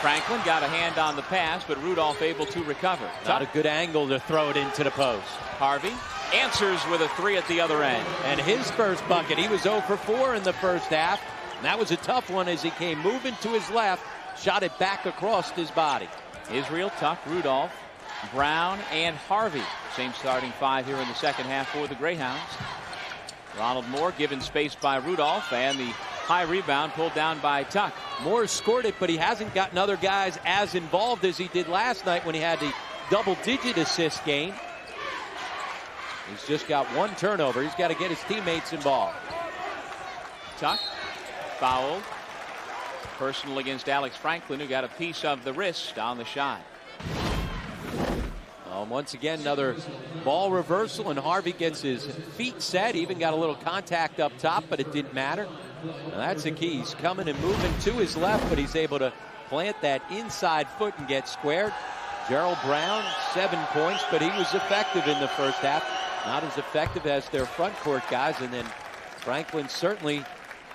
Franklin got a hand on the pass, but Rudolph able to recover. Not a good angle to throw it into the post. Harvey answers with a 3 at the other end. And his first bucket, he was 0 for 4 in the first half. And that was a tough one as he came moving to his left. Shot it back across his body. Israel, Tuck, Rudolph, Brown, and Harvey. Same starting 5 here in the second half for the Greyhounds. Ronald Moore given space by Rudolph, and the high rebound pulled down by Tuck. Moore scored it, but he hasn't gotten other guys as involved as he did last night when he had the double-digit assist game. He's just got 1 turnover. He's got to get his teammates involved. Tuck fouled. Personal against Alex Franklin, who got a piece of the wrist on the shot. Once again, another ball reversal, and Harvey gets his feet set. He even got a little contact up top, but it didn't matter. Now that's the key. He's coming and moving to his left, but he's able to plant that inside foot and get squared. Gerald Brown, 7 points, but he was effective in the first half. Not as effective as their front court guys, and then Franklin certainly,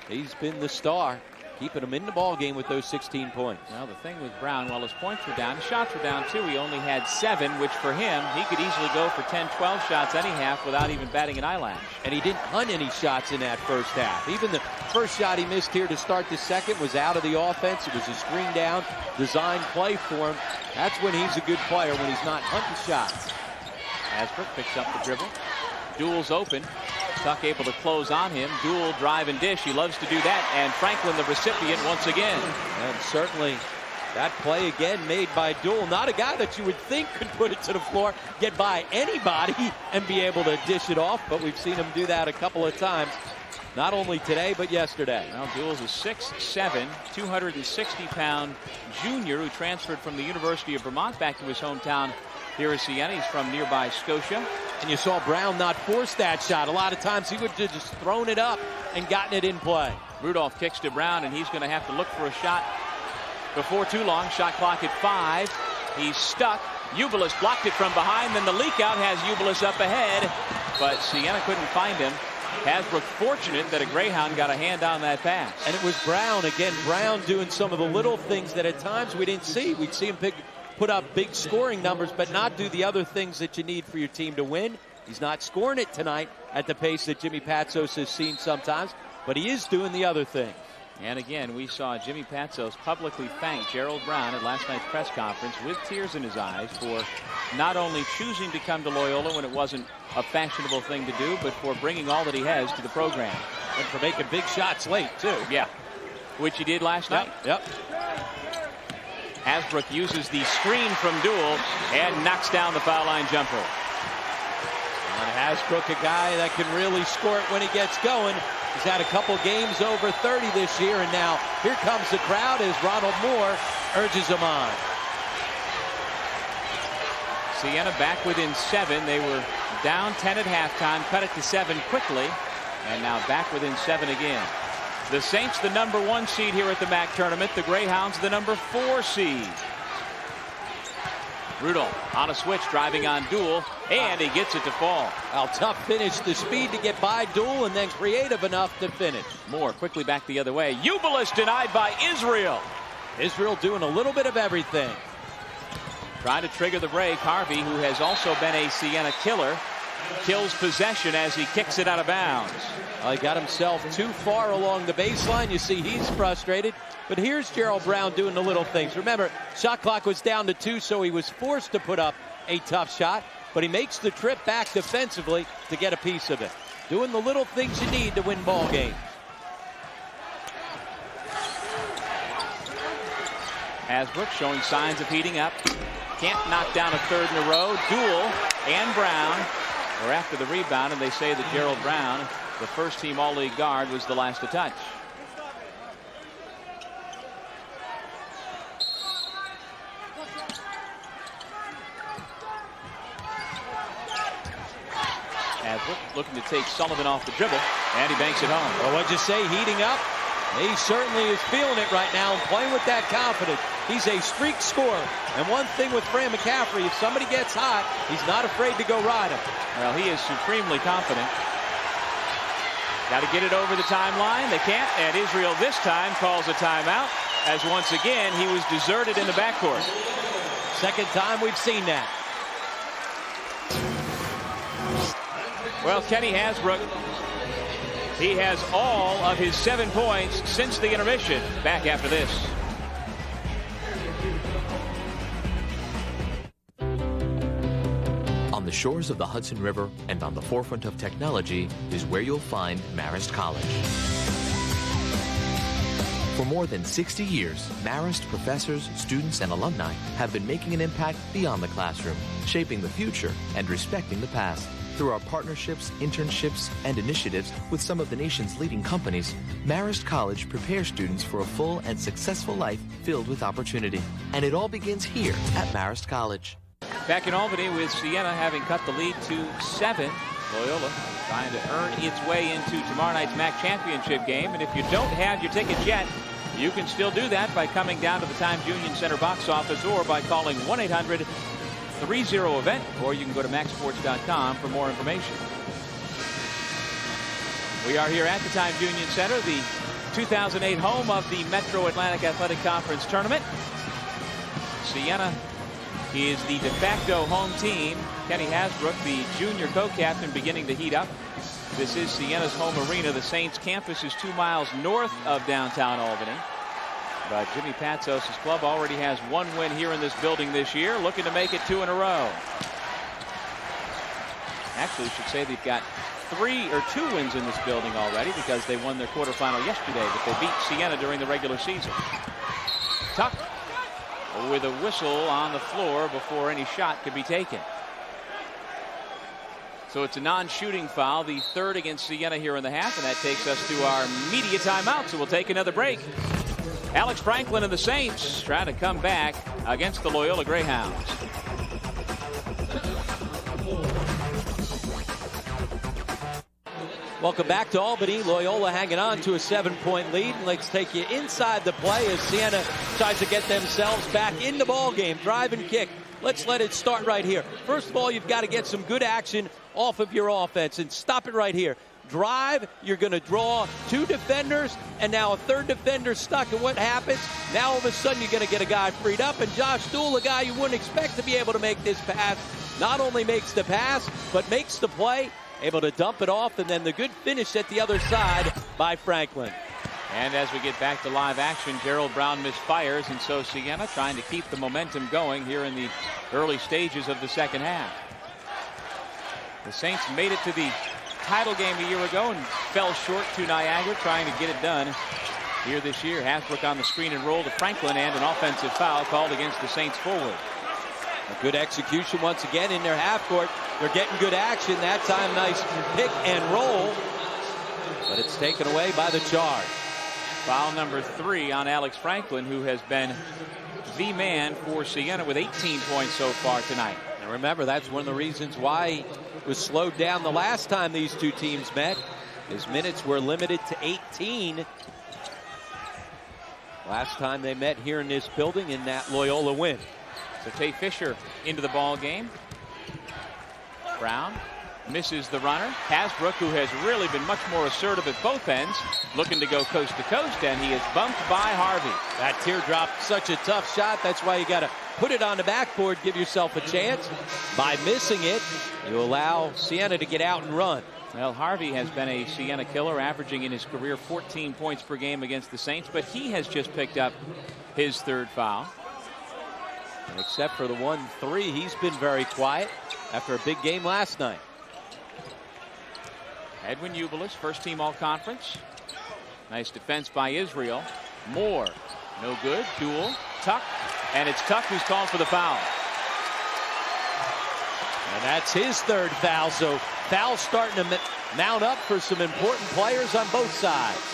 he's been the star. keeping them in the ball game with those 16 points. Well, the thing with Brown, while his points were down, his shots were down too. He only had 7, which for him, he could easily go for 10, 12 shots any half without even batting an eyelash. And he didn't hunt any shots in that first half. Even the first shot he missed here to start the second was out of the offense. It was a screen down, designed play for him. That's when he's a good player, when he's not hunting shots. Hasbrook picks up the dribble. Duel's open. Tuck able to close on him. Duel, drive, and dish. He loves to do that. And Franklin, the recipient, once again. And certainly that play again made by Duel. Not a guy that you would think could put it to the floor, get by anybody, and be able to dish it off. But we've seen him do that a couple of times. Not only today, but yesterday. Well, Duel's a 6'7", 260-pound junior who transferred from the University of Vermont back to his hometown here at Siena. He's from nearby Scotia. And you saw Brown not force that shot. A lot of times he would have just thrown it up and gotten it in play. Rudolph kicks to Brown, and he's going to have to look for a shot before too long. Shot clock at 5. He's stuck. Ubilis blocked it from behind. Then the leak out has Ubilis up ahead, but Siena couldn't find him. Hasbrook fortunate that a Greyhound got a hand on that pass. And it was Brown. Again, Brown doing some of the little things that at times we didn't see. We'd see him put up big scoring numbers, but not do the other things that you need for your team to win. He's not scoring it tonight at the pace that Jimmy Patsos has seen sometimes, but he is doing the other things. And again, we saw Jimmy Patsos publicly thank Gerald Brown at last night's press conference with tears in his eyes for not only choosing to come to Loyola when it wasn't a fashionable thing to do, but for bringing all that he has to the program. And for making big shots late, too. Yeah, which he did last night. Yep. Hasbrook uses the screen from Duel and knocks down the foul line jumper. And Hasbrook, a guy that can really score it when he gets going. He's had a couple games over 30 this year, and now here comes the crowd as Ronald Moore urges him on. Siena back within 7. They were down 10 at halftime, cut it to 7 quickly, and now back within 7 again. The Saints, the number 1 seed here at the MAC tournament. The Greyhounds, the number 4 seed. Rudolph on a switch, driving on Duel, and he gets it to fall. Well, tough finish, the speed to get by Duel, and then creative enough to finish. Moore quickly back the other way. Ubilis denied by Israel. Israel doing a little bit of everything. Trying to trigger the break. Harvey, who has also been a Siena killer, kills possession as he kicks it out of bounds. He got himself too far along the baseline. You see he's frustrated. But here's Gerald Brown doing the little things. Remember, shot clock was down to 2, so he was forced to put up a tough shot. But he makes the trip back defensively to get a piece of it. Doing the little things you need to win ball games. Hasbrook showing signs of heating up. Can't knock down a third in a row. Duel and Brown are after the rebound, and they say that Gerald Brown, the first team all-league guard, was the last to touch. Hasbrook looking to take Sullivan off the dribble, and he banks it home. Well, what'd you say, heating up? He certainly is feeling it right now and playing with that confidence. He's a streak scorer. And one thing with Fran McCaffrey, if somebody gets hot, he's not afraid to go ride him. Well, he is supremely confident. Got to get it over the timeline. They can't, and Israel this time calls a timeout, as once again he was deserted in the backcourt. Second time we've seen that. Well, Kenny Hasbrook, he has all of his 7 points since the intermission. Back after this. On the shores of the Hudson River and on the forefront of technology is where you'll find Marist College. For more than 60 years, Marist professors, students, and alumni have been making an impact beyond the classroom, shaping the future and respecting the past. Through our partnerships, internships, and initiatives with some of the nation's leading companies, Marist College prepares students for a full and successful life filled with opportunity. And it all begins here at Marist College. Back in Albany with Siena having cut the lead to 7. Loyola trying to earn its way into tomorrow night's MAC championship game. And if you don't have your tickets yet, you can still do that by coming down to the Times Union Center box office or by calling 1-800-30-EVENT, or you can go to MacSports.com for more information. We are here at the Times Union Center. The 2008 home of the Metro Atlantic Athletic Conference Tournament. Siena is the de facto home team. Kenny Hasbrook, the junior co-captain, beginning to heat up. This is Siena's home arena. The Saints campus is 2 miles north of downtown Albany. But Jimmy Patsos' club already has 1 win here in this building this year, looking to make it 2 in a row. Actually, we should say they've got 2 wins in this building already because they won their quarterfinal yesterday, but they beat Siena during the regular season. Tuck with a whistle on the floor before any shot could be taken. So it's a non-shooting foul, the 3rd against Siena here in the half, and that takes us to our media timeout, so we'll take another break. Alex Franklin and the Saints trying to come back against the Loyola Greyhounds. Welcome back to Albany. Loyola hanging on to a 7-point lead. Let's take you inside the play as Siena tries to get themselves back in the ball game. Drive and kick. Let's let it start right here. First of all, you've got to get some good action off of your offense, and stop it right here. Drive, you're going to draw 2 defenders, and now a 3rd defender stuck, and what happens? Now all of a sudden you're going to get a guy freed up, and Josh Duell, a guy you wouldn't expect to be able to make this pass, not only makes the pass, but makes the play, able to dump it off, and then the good finish at the other side by Franklin. And as we get back to live action, Gerald Brown misfires, and so Siena trying to keep the momentum going here in the early stages of the second half. The Saints made it to the title game a year ago and fell short to Niagara, trying to get it done here this year. Hasbrook on the screen and roll to Franklin, and an offensive foul called against the Saints forward. A good execution once again in their half court. They're getting good action. That time, nice pick and roll, but it's taken away by the Charge. Foul number 3 on Alex Franklin, who has been the man for Siena with 18 points so far tonight. And remember, that's one of the reasons why it was slowed down the last time these two teams met. His minutes were limited to 18. Last time they met here in this building in that Loyola win. So Tay Fisher into the ball game. Brown misses the runner. Hasbrook, who has really been much more assertive at both ends, looking to go coast to coast, and he is bumped by Harvey. That teardrop, such a tough shot. That's why you got to put it on the backboard, give yourself a chance. By missing it, you allow Siena to get out and run. Well, Harvey has been a Siena killer, averaging in his career 14 points per game against the Saints, but he has just picked up his 3rd foul. And except for the 1-3, he's been very quiet after a big game last night. Edwin Ubelis, first team all-conference. Nice defense by Israel. Moore, no good. Duell, Tuck, and it's Tuck who's called for the foul. And that's his 3rd foul, so foul starting to mount up for some important players on both sides.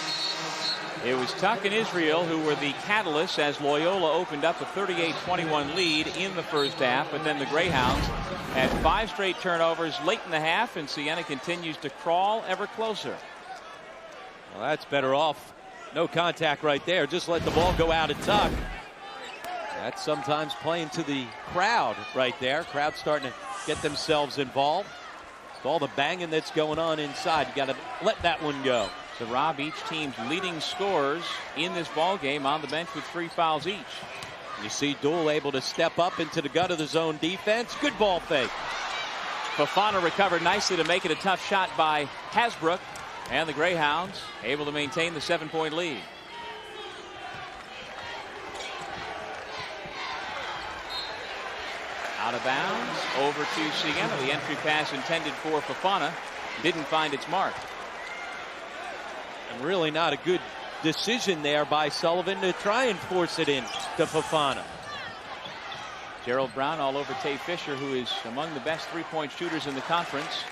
It was Tuck and Israel who were the catalysts as Loyola opened up a 38-21 lead in the first half, but then the Greyhounds had 5 straight turnovers late in the half, and Siena continues to crawl ever closer. Well, that's better off. No contact right there. Just let the ball go out of Tuck. That's sometimes playing to the crowd right there. Crowd starting to get themselves involved. With all the banging that's going on inside, you got to let that one go. So Rob, each team's leading scorers in this ball game on the bench with 3 fouls each. You see Duell able to step up into the gut of the zone defense. Good ball fake. Fofana recovered nicely to make it a tough shot by Hasbrook, and the Greyhounds able to maintain the 7-point lead. Out of bounds, over to Siena. The entry pass intended for Fofana didn't find its mark. And really not a good decision there by Sullivan to try and force it in to Fofana. Gerald Brown all over Tay Fisher, who is among the best 3-point shooters in the conference.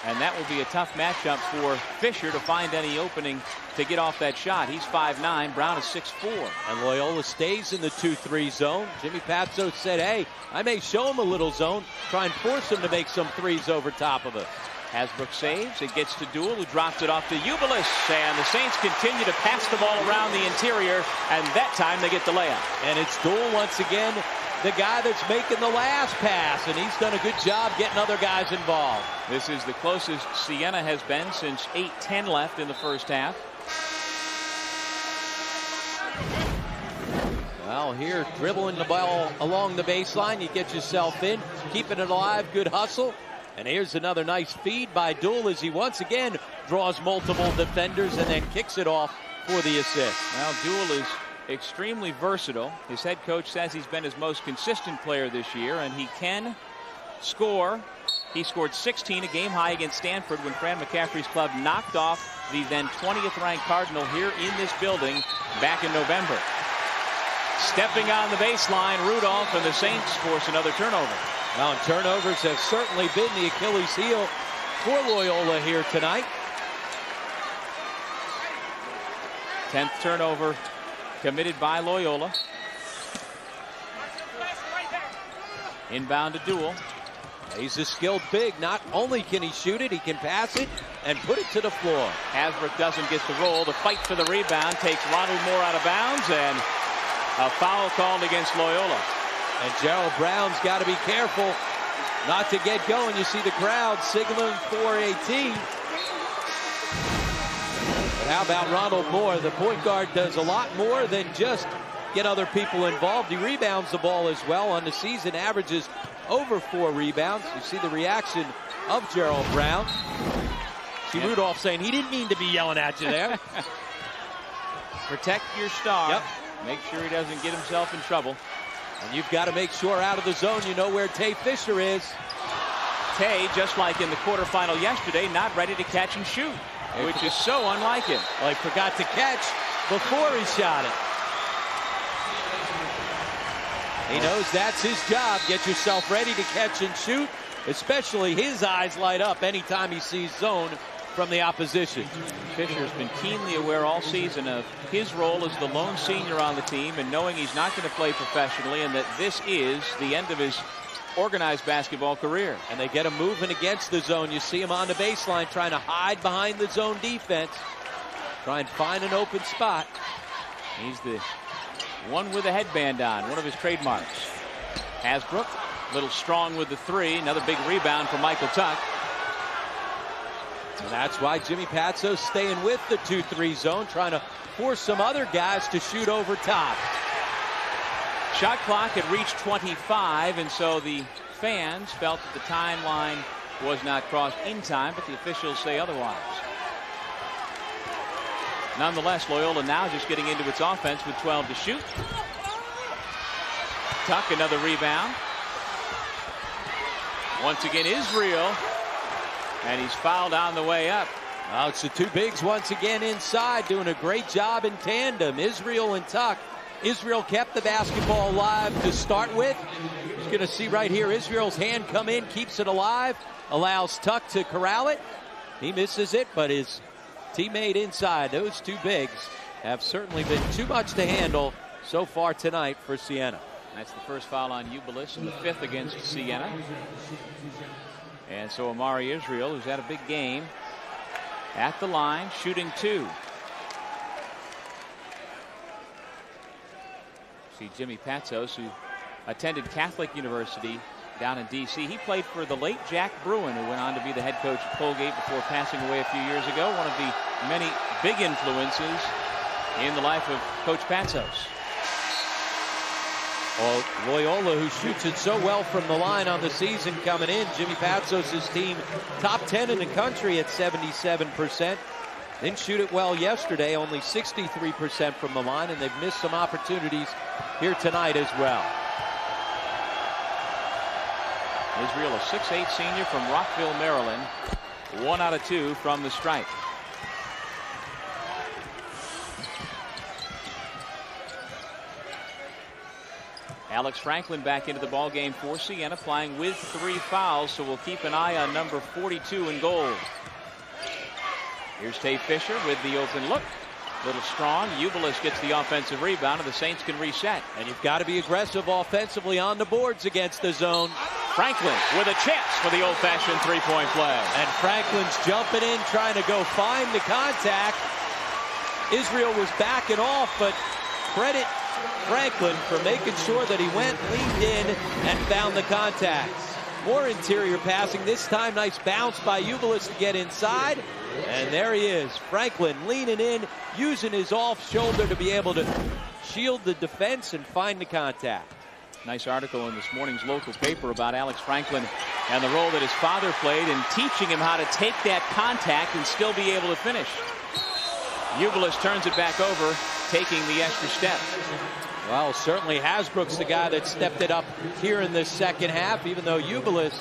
And that will be a tough matchup for Fisher to find any opening to get off that shot. He's 5'9", Brown is 6'4". And Loyola stays in the 2-3 zone. Jimmy Patsos said, hey, I may show him a little zone, try and force him to make some threes over top of it. Hasbrook saves. It gets to Duell, who drops it off to Ubelis. And the Saints continue to pass the ball around the interior, and that time they get the layup. And it's Duell once again, the guy that's making the last pass, and he's done a good job getting other guys involved. This is the closest Siena has been since 8:10 left in the first half. Well, here, dribbling the ball along the baseline, you get yourself in, keeping it alive, good hustle. And here's another nice feed by Duell as he once again draws multiple defenders and then kicks it off for the assist. Well, Duell is extremely versatile. His head coach says he's been his most consistent player this year, and he can score. He scored 16, a game high against Stanford when Fran McCaffrey's club knocked off the then 20th ranked Cardinal here in this building back in November. Stepping on the baseline, Rudolph, and the Saints force another turnover. Well, and turnovers have certainly been the Achilles heel for Loyola here tonight. 10th turnover committed by Loyola. Inbound to Duell. He's a skilled big. Not only can he shoot it, he can pass it and put it to the floor. Hasbrook doesn't get the roll. The fight for the rebound takes Ronald Moore out of bounds, and a foul called against Loyola. And Gerald Brown's got to be careful not to get going. You see the crowd signaling for a tee. But how about Ronald Moore? The point guard does a lot more than just get other people involved. He rebounds the ball as well. On the season, averages over 4 rebounds. You see the reaction of Gerald Brown. See Rudolph saying he didn't mean to be yelling at you there. Protect your star. Yep. Make sure he doesn't get himself in trouble. And you've got to make sure out of the zone you know where Tay Fisher is. Tay, just like in the quarterfinal yesterday, not ready to catch and shoot, which is so unlike him. Well, he forgot to catch before he shot it. He knows that's his job. Get yourself ready to catch and shoot. Especially his eyes light up anytime he sees zone from the opposition. Fisher's been keenly aware all season of his role as the lone senior on the team and knowing he's not going to play professionally and that this is the end of his organized basketball career. And they get him moving against the zone. You see him on the baseline trying to hide behind the zone defense. Try and find an open spot. He's the one with a headband on, one of his trademarks. Hasbrook, a little strong with the 3. Another big rebound from Michael Tuck. And that's why Jimmy Patsos staying with the 2-3 zone, trying to force some other guys to shoot over top. Shot clock had reached 25, and so the fans felt that the timeline was not crossed in time, but the officials say otherwise. Nonetheless, Loyola now just getting into its offense with 12 to shoot. Tuck, another rebound. Once again, Israel. And he's fouled on the way up. Well, it's the 2 bigs once again inside, doing a great job in tandem. Israel and Tuck. Israel kept the basketball alive to start with. You're going to see right here Israel's hand come in, keeps it alive, allows Tuck to corral it. He misses it, but his teammate inside, those 2 bigs, have certainly been too much to handle so far tonight for Siena. That's the first foul on Ubilis and the 5th against Siena. And so Amari Israel, who's had a big game, at the line, shooting 2. See Jimmy Patsos, who attended Catholic University down in D.C. He played for the late Jack Bruin, who went on to be the head coach at Colgate before passing away a few years ago. One of the many big influences in the life of Coach Patsos. Well, Loyola, who shoots it so well from the line on the season coming in. Jimmy Patsos' team top 10 in the country at 77%. Didn't shoot it well yesterday, only 63% from the line, and they've missed some opportunities here tonight as well. Israel, a 6'8" senior from Rockville, Maryland. 1 out of 2 from the stripe. Alex Franklin back into the ball game for Siena, playing with 3 fouls, so we'll keep an eye on number 42 in goal. Here's Tay Fisher with the open look. Little strong. Ubilis gets the offensive rebound, and the Saints can reset. And you've got to be aggressive offensively on the boards against the zone. Franklin with a chance for the old-fashioned 3-point play. And Franklin's jumping in, trying to go find the contact. Israel was backing off, but credit Franklin for making sure that he went, leaned in, and found the contact. More interior passing. This time, nice bounce by Ubilis to get inside. And there he is. Franklin leaning in, using his off shoulder to be able to shield the defense, and find the contact. Nice article in this morning's local paper about Alex Franklin and the role that his father played in teaching him how to take that contact and still be able to finish. Ubilis turns it back over, taking the extra step. Well, certainly Hasbrook's the guy that stepped it up here in this second half, even though Ubilis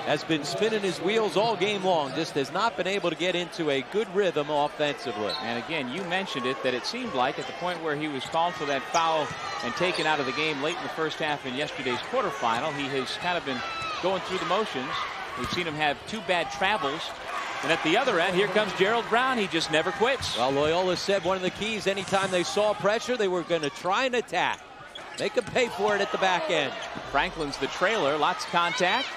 has been spinning his wheels all game long, just has not been able to get into a good rhythm offensively. And again, you mentioned it, that it seemed like at the point where he was called for that foul and taken out of the game late in the first half in yesterday's quarterfinal, he has kind of been going through the motions. We've seen him have 2 bad travels. And at the other end, here comes Gerald Brown. He just never quits. Well, Loyola said one of the keys, anytime they saw pressure, they were going to try and attack. Make them pay for it at the back end. Franklin's the trailer. Lots of contact.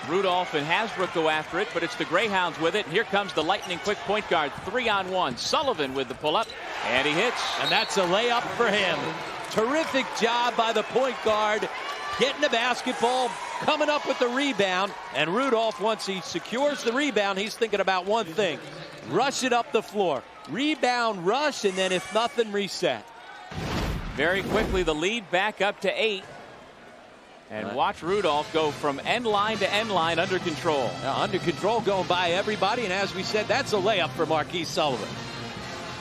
Rudolph and Hasbrook go after it, but it's the Greyhounds with it. And here comes the lightning quick point guard, 3-on-1. Sullivan with the pull-up, and he hits. And that's a layup for him. Terrific job by the point guard, getting the basketball, coming up with the rebound. And Rudolph, once he secures the rebound, he's thinking about one thing: rush it up the floor. Rebound, rush, and then if nothing, reset. Very quickly, the lead back up to 8. And watch Rudolph go from end line to end line under control. Now, under control, going by everybody. And as we said, that's a layup for Marquise Sullivan.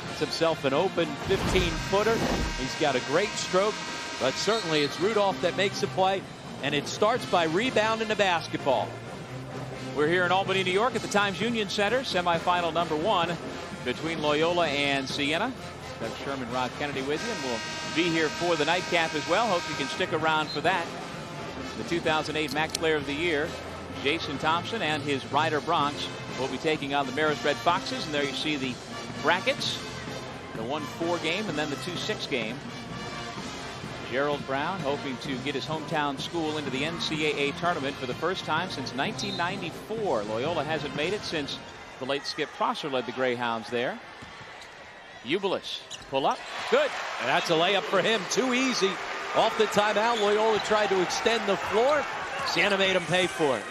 Gets himself an open 15-footer. He's got a great stroke. But certainly it's Rudolph that makes the play. And it starts by rebounding the basketball. We're here in Albany, New York at the Times Union Center. Semifinal number 1 between Loyola and Siena. Doug Sherman, Rod Kennedy with you. And we'll be here for the nightcap as well. Hope you can stick around for that. The 2008 MAC Player of the Year, Jason Thompson, and his Rider Bronx will be taking on the Marist Red Foxes. And there you see the brackets, the 1-4 game and then the 2-6 game. Gerald Brown hoping to get his hometown school into the NCAA tournament for the first time since 1994. Loyola hasn't made it since the late Skip Prosser led the Greyhounds there. Ubilis, pull up, good. And that's a layup for him, too easy. Off the timeout, Loyola tried to extend the floor. Siena made him pay for it.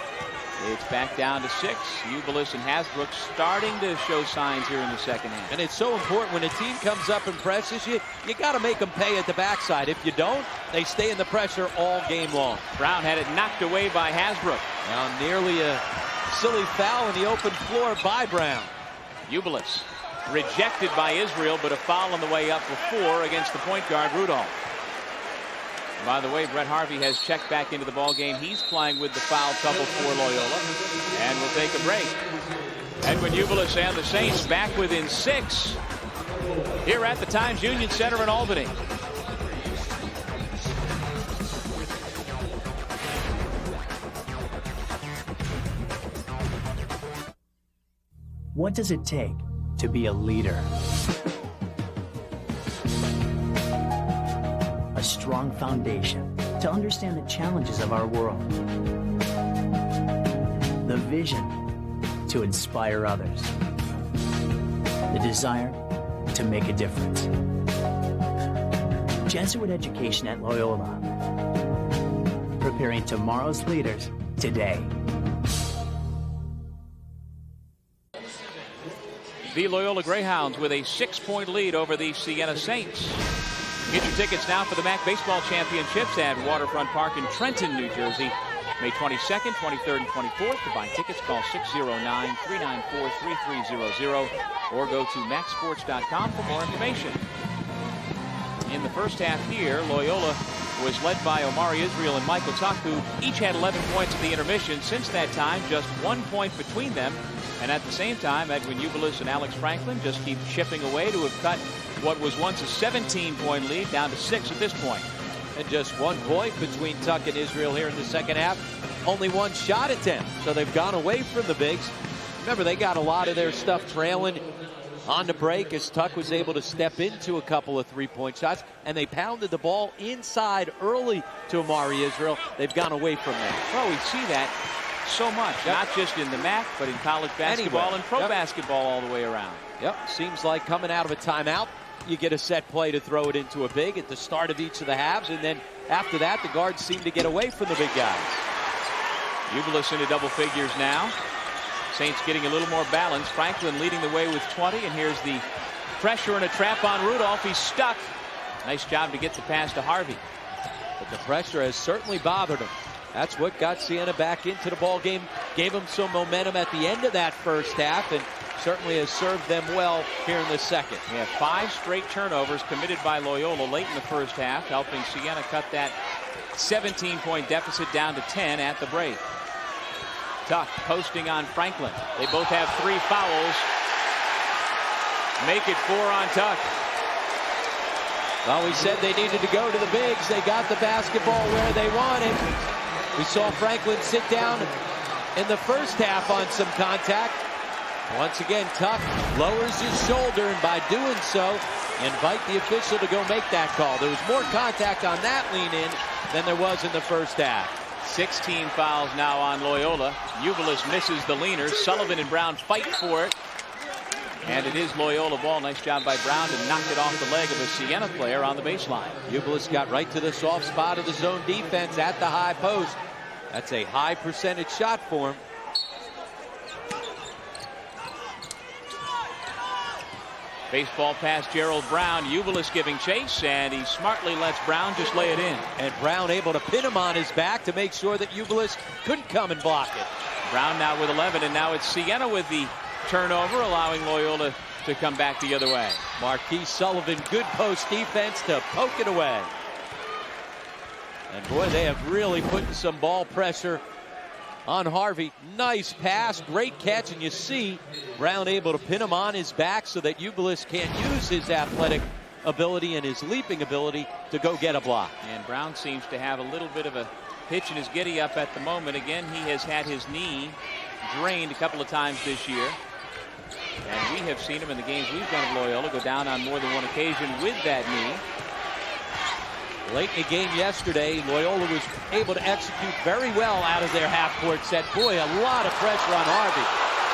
It's back down to 6. Ubilis and Hasbrook starting to show signs here in the second half. And it's so important when a team comes up and presses you, you got to make them pay at the backside. If you don't, they stay in the pressure all game long. Brown had it knocked away by Hasbrook. Now nearly a silly foul in the open floor by Brown. Ubilis rejected by Israel, but a foul on the way up for 4 against the point guard Rudolph. By the way, Brett Harvey has checked back into the ball game. He's playing with the foul trouble for Loyola. And we'll take a break. Edwin Ubilis and the Saints back within 6 here at the Times Union Center in Albany. What does it take to be a leader? A strong foundation to understand the challenges of our world. The vision to inspire others. The desire to make a difference. Jesuit education at Loyola. Preparing tomorrow's leaders today. The Loyola Greyhounds with a 6-point lead over the Siena Saints. Get your tickets now for the MAC Baseball Championships at Waterfront Park in Trenton, New Jersey, May 22nd, 23rd, and 24th. To buy tickets, call 609-394-3300 or go to macsports.com for more information. In the first half here, Loyola was led by Omari Israel and Michael Tuck, who each had 11 points at the intermission. Since that time, just 1 point between them. And at the same time, Edwin Ubilis and Alex Franklin just keep chipping away to have cut what was once a 17-point lead down to 6 at this point. And just 1 point between Tuck and Israel here in the second half. Only 1 shot attempt, so they've gone away from the bigs. Remember, they got a lot of their stuff trailing on the break as Tuck was able to step into a couple of 3-point shots, and they pounded the ball inside early to Omari Israel. They've gone away from that. Well, we see that so much, not just in the MAC, but in college basketball and pro basketball all the way around. Yep, seems like coming out of a timeout, you get a set play to throw it into a big at the start of each of the halves, and then after that, the guards seem to get away from the big guys. Ubilis into double figures now. Saints getting a little more balance. Franklin leading the way with 20, and here's the pressure and a trap on Rudolph. He's stuck. Nice job to get the pass to Harvey. But the pressure has certainly bothered him. That's what got Siena back into the ball game, gave them some momentum at the end of that first half, and certainly has served them well here in the second. We have 5 straight turnovers committed by Loyola late in the first half, helping Siena cut that 17-point deficit down to 10 at the break. Tuck posting on Franklin. They both have 3 fouls. Make it 4 on Tuck. Well, we said they needed to go to the bigs. They got the basketball where they wanted. We saw Franklin sit down in the first half on some contact. Once again, Tuck lowers his shoulder, and by doing so, invite the official to go make that call. There was more contact on that lean in than there was in the first half. 16 fouls now on Loyola. Ubilis misses the leaner. Sullivan and Brown fight for it. And it is Loyola ball. Nice job by Brown to knock it off the leg of a Siena player on the baseline. Ubilis got right to the soft spot of the zone defense at the high post. That's a high percentage shot for him. Baseball pass Gerald Brown. Ubilis giving chase, and he smartly lets Brown just lay it in. And Brown able to pin him on his back to make sure that Ubilis couldn't come and block it. Brown now with 11, and now it's Siena with the turnover, allowing Loyola to come back the other way. Marquise Sullivan, good post defense to poke it away. And boy, they have really put some ball pressure on Harvey. Nice pass, great catch, and you see Brown able to pin him on his back so that Ubilis can't use his athletic ability and his leaping ability to go get a block. And Brown seems to have a little bit of a hitch in his giddy up at the moment. Again, he has had his knee drained a couple of times this year. And we have seen him in the games we've done of Loyola go down on more than one occasion with that knee. Late in the game yesterday, Loyola was able to execute very well out of their half-court set. Boy, a lot of pressure on Harvey.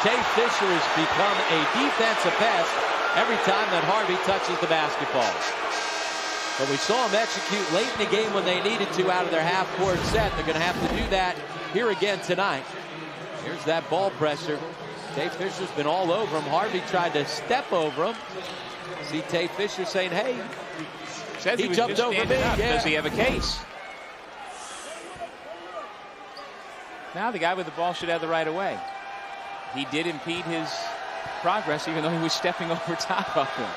Tay Fisher has become a defensive pest every time that Harvey touches the basketball. But we saw him execute late in the game when they needed to out of their half-court set. They're going to have to do that here again tonight. Here's that ball pressure. Tay Fisher's been all over him. Harvey tried to step over him. See Tay Fisher saying, hey, says he jumped over me. Does he have a case? Now the guy with the ball should have the right of way. He did impede his progress, even though he was stepping over top of him.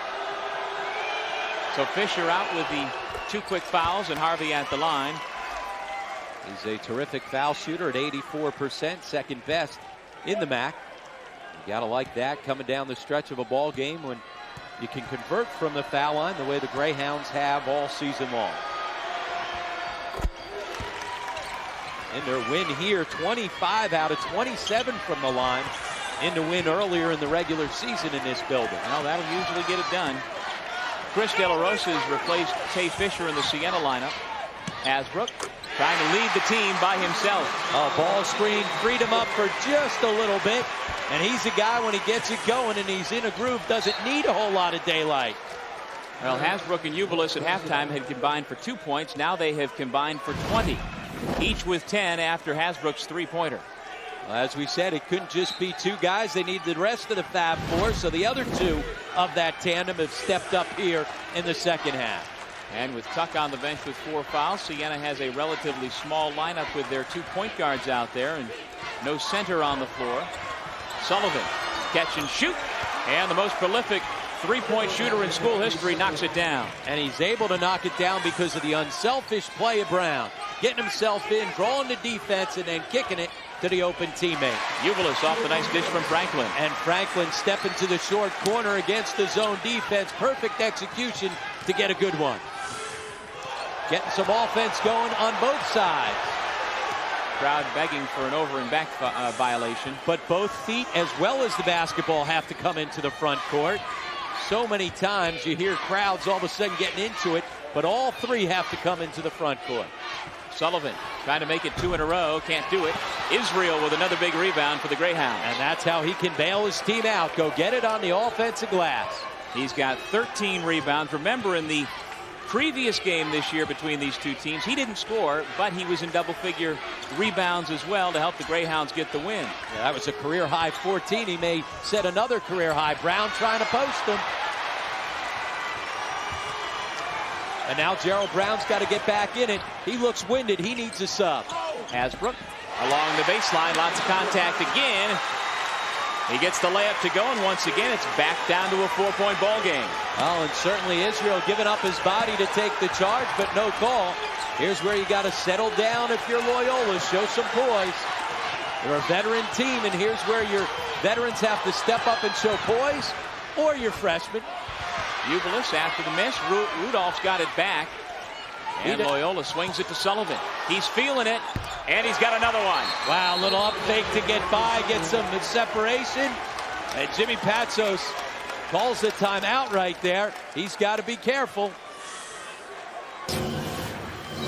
So Fisher out with the 2 quick fouls, and Harvey at the line. He's a terrific foul shooter at 84%, second best in the MAC. You gotta like that coming down the stretch of a ball game when you can convert from the foul line the way the Greyhounds have all season long. In their win here, 25 out of 27 from the line in the win earlier in the regular season in this building. Well, that'll usually get it done. Chris De La Rosa has replaced Tay Fisher in the Siena lineup. Hasbrook trying to lead the team by himself. Ball screen freed him up for just a little bit. And he's a guy, when he gets it going and he's in a groove, doesn't need a whole lot of daylight. Well, Hasbrook and Ubilis at halftime had combined for 2 points. Now they have combined for 20, each with 10 after Hasbrook's three-pointer. Well, as we said, it couldn't just be 2 guys. They need the rest of the Fab Four, so the other 2 of that tandem have stepped up here in the second half. And with Tuck on the bench with 4 fouls, Siena has a relatively small lineup with their 2 point guards out there and no center on the floor. Sullivan, catch and shoot, and the most prolific 3-point shooter in school history knocks it down. And he's able to knock it down because of the unselfish play of Brown. Getting himself in, drawing the defense, and then kicking it to the open teammate. Ubilis off the nice dish from Franklin. And Franklin stepping to the short corner against the zone defense. Perfect execution to get a good one. Getting some offense going on both sides. Crowd begging for an over and back violation. But both feet as well as the basketball have to come into the front court. So many times you hear crowds all of a sudden getting into it, but all 3 have to come into the front court. Sullivan trying to make it 2 in a row, can't do it. Israel with another big rebound for the Greyhounds. And that's how he can bail his team out. Go get it on the offensive glass. He's got 13 rebounds. Remember, in the previous game this year between these 2 teams, he didn't score, but he was in double-figure rebounds as well to help the Greyhounds get the win. Yeah, that was a career-high 14. He may set another career high. Brown trying to post him. And now Gerald Brown's got to get back in it. He looks winded. He needs a sub. Hasbrook along the baseline. Lots of contact again. He gets the layup to go, and once again, it's back down to a 4-point ball game. Oh, and certainly Israel giving up his body to take the charge, but no call. Here's where you got to settle down if you're Loyola. Show some poise. You're a veteran team, and here's where your veterans have to step up and show poise, or your freshmen. Ubilis after the miss. Rudolph's got it back. And Loyola swings it to Sullivan. He's feeling it, and he's got another one. Wow, little up fake to get by, get some separation. And Jimmy Patsos calls the timeout right there. He's got to be careful.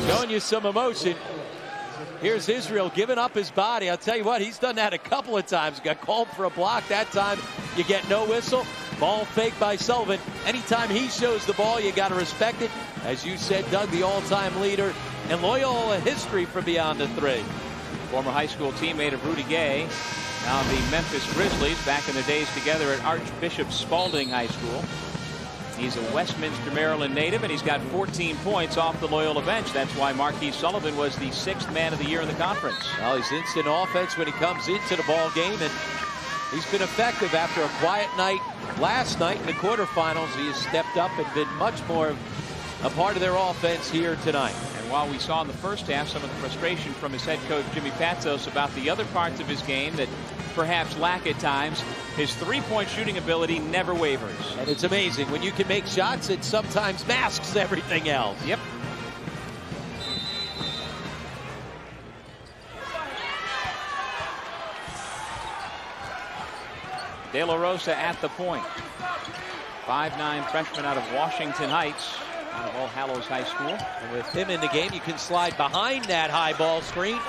Showing you some emotion. Here's Israel giving up his body. I'll tell you what, he's done that a couple of times. Got called for a block. That time you get no whistle. Ball fake by Sullivan. Anytime he shows the ball, you got to respect it. As you said, Doug, the all-time leader in Loyola history from beyond the three. Former high school teammate of Rudy Gay. Now the Memphis Grizzlies, back in their days together at Archbishop Spalding High School. He's a Westminster, Maryland native, and he's got 14 points off the Loyola bench. That's why Marquis Sullivan was the 6th man of the year in the conference. Well, he's instant offense when he comes into the ball game, and he's been effective after a quiet night last night in the quarterfinals. He has stepped up and been much more a part of their offense here tonight. And while we saw in the first half some of the frustration from his head coach Jimmy Patsos about the other parts of his game that perhaps lack at times, his three-point shooting ability never wavers. And it's amazing when you can make shots, it sometimes masks everything else. Yep. De La Rosa at the point. 5'9" freshman out of Washington Heights, out of All Hallows High School. And with him in the game, you can slide behind that high ball screen.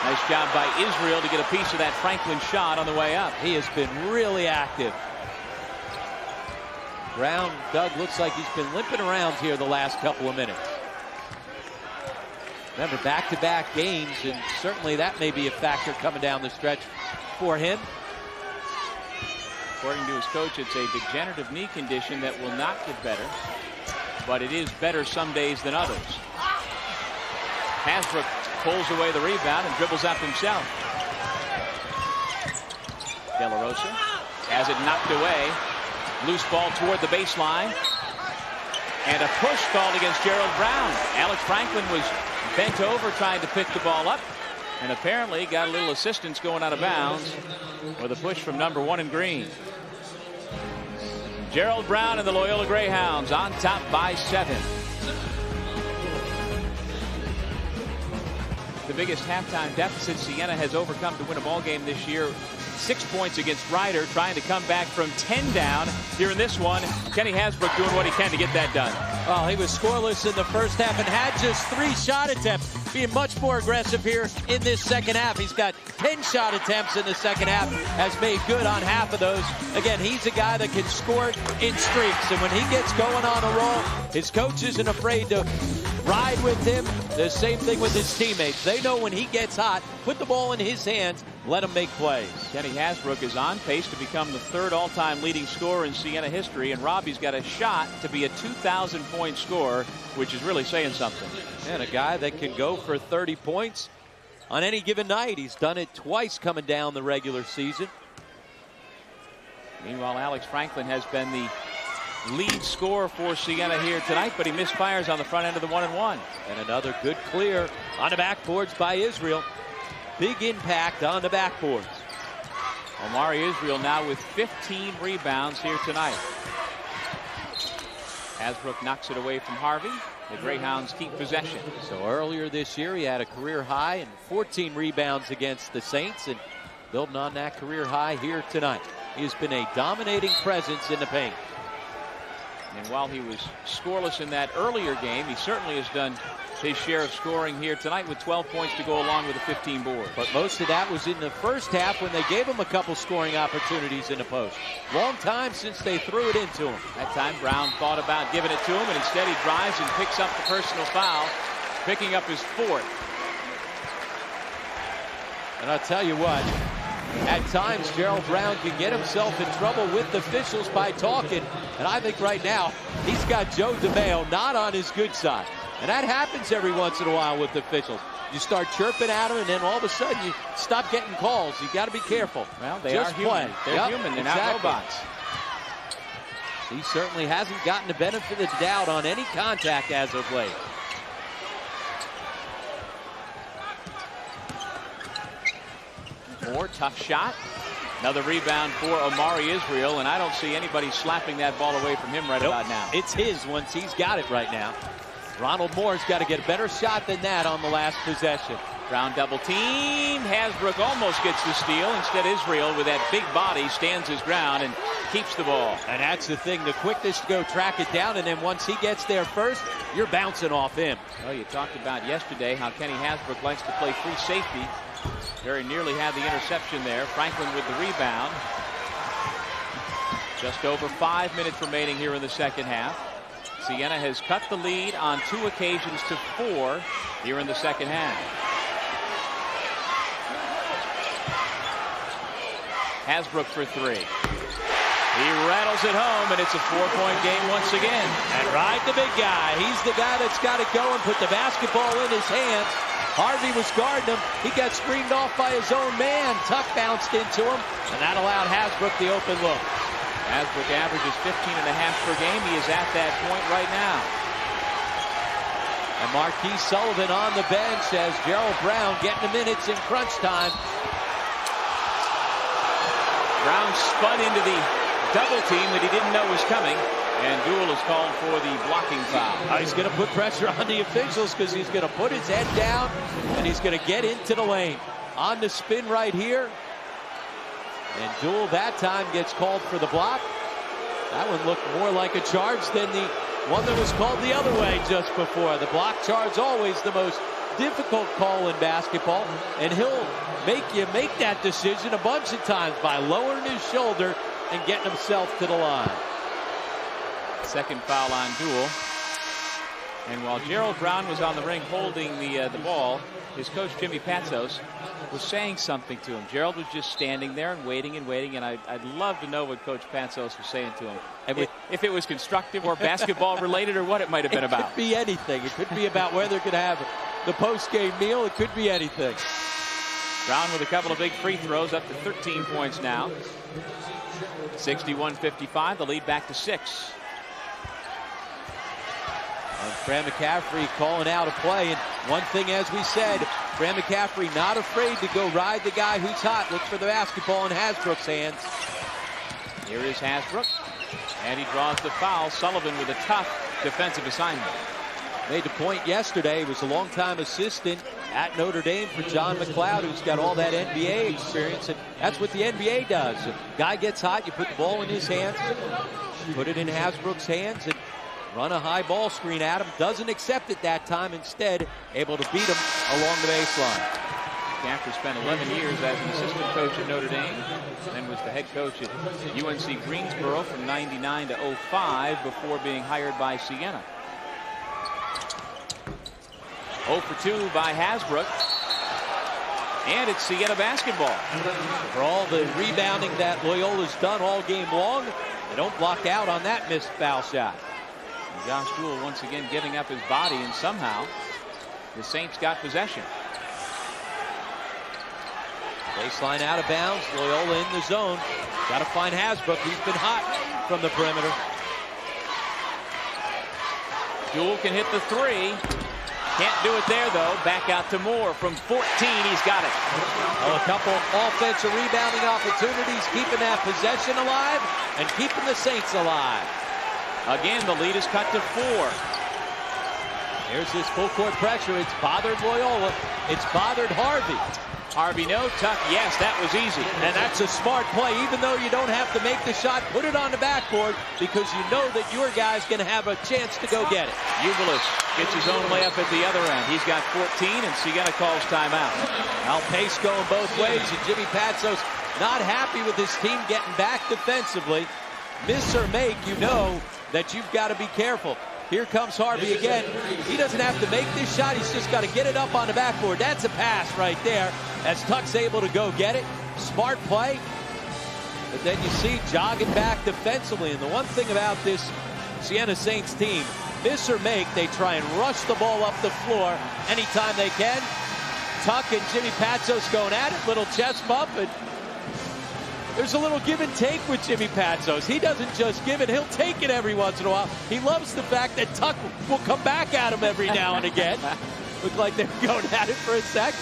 Nice job by Israel to get a piece of that Franklin shot on the way up. He has been really active. Brown, Doug, looks like he's been limping around here the last couple of minutes. Remember, back-to-back games, and certainly that may be a factor coming down the stretch for him. According to his coach, it's a degenerative knee condition that will not get better, but it is better some days than others. Hasbrook pulls away the rebound and dribbles up himself. De La Rosa has it knocked away. Loose ball toward the baseline. And a push called against Gerald Brown. Alex Franklin was bent over trying to pick the ball up, and apparently got a little assistance going out of bounds with a push from number 1 in green. Gerald Brown and the Loyola Greyhounds on top by 7. The biggest halftime deficit Siena has overcome to win a ball game this year. 6 points against Ryder, trying to come back from 10 down here in this one. Kenny Hasbrook doing what he can to get that done. Well, he was scoreless in the first half and had just 3 shot attempts, being much more aggressive here in this second half. He's got 10 shot attempts in the second half, has made good on half of those. Again, he's a guy that can score in streaks, and when he gets going on a roll, his coach isn't afraid to ride with him. The same thing with his teammates. They know when he gets hot, put the ball in his hands, let him make plays. Kenny Hasbrook is on pace to become the 3rd all-time leading scorer in Siena history, and Robbie's got a shot to be a 2,000-point scorer, which is really saying something. And a guy that can go for 30 points on any given night. He's done it twice coming down the regular season. Meanwhile, Alex Franklin has been the lead scorer for Siena here tonight, but he misfires on the front end of the 1-and-1. And another good clear on the backboards by Israel. Big impact on the backboards. Omari Israel now with 15 rebounds here tonight. Hasbrook knocks it away from Harvey. The Greyhounds keep possession. So earlier this year, he had a career high and 14 rebounds against the Saints, and building on that career high here tonight. He has been a dominating presence in the paint. And while he was scoreless in that earlier game, he certainly has done his share of scoring here tonight with 12 points to go along with the 15 boards. But most of that was in the first half when they gave him a couple scoring opportunities in the post. Long time since they threw it into him. That time Brown thought about giving it to him, and instead he drives and picks up the personal foul, picking up his 4th. And I'll tell you what, At times, Gerald Brown can get himself in trouble with the officials by talking. And I think right now, he's got Joe DeMaio not on his good side. And that happens every once in a while with the officials. You start chirping at them, and then all of a sudden you stop getting calls. You got to be careful. Well, they just are human. They're human. They're not robots. He certainly hasn't gotten the benefit of the doubt on any contact as of late. Moore, tough shot. Another rebound for Omari Israel, and I don't see anybody slapping that ball away from him right about now. It's his once he's got it right now. Ronald Moore's got to get a better shot than that on the last possession. Brown double team. Hasbrook almost gets the steal. Instead, Israel, with that big body, stands his ground and keeps the ball. And that's the thing, the quickness to go track it down, and then once he gets there first, you're bouncing off him. Well, you talked about yesterday how Kenny Hasbrook likes to play free safety. Very nearly had the interception there. Franklin with the rebound. Just over 5 minutes remaining here in the second half. Siena has cut the lead on 2 occasions to 4 here in the second half. Hasbrook for 3. He rattles it home, and it's a 4-point game once again. And right, the big guy. He's the guy that's got to go and put the basketball in his hands. Harvey was guarding him. He got screened off by his own man. Tuck bounced into him, and that allowed Hasbrook the open look. Hasbrook averages 15.5 per game. He is at that point right now. And Marquise Sullivan on the bench as Gerald Brown getting the minutes in crunch time. Brown spun into the double team that he didn't know was coming, and Duell is called for the blocking foul. He's going to put pressure on the officials because he's going to put his head down and he's going to get into the lane. On the spin right here. And Duell that time gets called for the block. That one looked more like a charge than the one that was called the other way just before. The block charge always the most difficult call in basketball, and he'll make you make that decision a bunch of times by lowering his shoulder and getting himself to the line. Second foul on Duell. And while Gerald Brown was on the ring holding the ball, his coach Jimmy Patsos was saying something to him. Gerald was just standing there and waiting, and I'd love to know what Coach Patsos was saying to him. If it was constructive or basketball related or what it might have been about. It could be anything. It could be about whether they're going to have the post-game meal. It could be anything. Brown with a couple of big free throws, up to 13 points now. 61-55, the lead back to 6. And Fran McCaffrey calling out a play. And one thing, as we said, Fran McCaffrey not afraid to go ride the guy who's hot. Look for the basketball in Hasbrook's hands. Here is Hasbrook. And he draws the foul. Sullivan with a tough defensive assignment. Made the point yesterday. He was a longtime assistant at Notre Dame for John McLeod, who's got all that NBA experience. And that's what the NBA does. If a guy gets hot, you put the ball in his hands, put it in Hasbrook's hands, and run a high ball screen at him. Doesn't accept it that time. Instead, able to beat him along the baseline. McCaffrey spent 11 years as an assistant coach at Notre Dame, and then was the head coach at UNC Greensboro from 99 to 05 before being hired by Siena. 0 for 2 by Hasbrook. And it's Siena basketball. For all the rebounding that Loyola's done all game long, they don't block out on that missed foul shot. And Josh Duell once again giving up his body, and somehow the Saints got possession. Baseline out of bounds. Loyola in the zone. Got to find Hasbrook. He's been hot from the perimeter. Duell can hit the 3. Can't do it there, though. Back out to Moore from 14. He's got it. Oh, a couple offensive rebounding opportunities, keeping that possession alive and keeping the Saints alive. Again, the lead is cut to 4. Here's this full court pressure. It's bothered Loyola. It's bothered Harvey. Harvey, no. Tuck, yes, that was easy. And that's a smart play. Even though you don't have to make the shot, put it on the backboard because you know that your guy's going to have a chance to go get it. Ubelis gets his own layup at the other end. He's got 14, and Siena calls timeout. Now pace going both ways, and Jimmy Patsos not happy with his team getting back defensively. Miss or make, you know that you've got to be careful. Here comes Harvey again. He doesn't have to make this shot. He's just got to get it up on the backboard. That's a pass right there as Tuck's able to go get it. Smart play. But then you see jogging back defensively. And the one thing about this Siena Saints team, miss or make, they try and rush the ball up the floor anytime they can. Tuck and Jimmy Patsos going at it, little chest bump, and there's a little give and take with Jimmy Patsos. He doesn't just give it, he'll take it every once in a while. He loves the fact that Tuck will come back at him every now and again. Looked like they were going at it for a sec.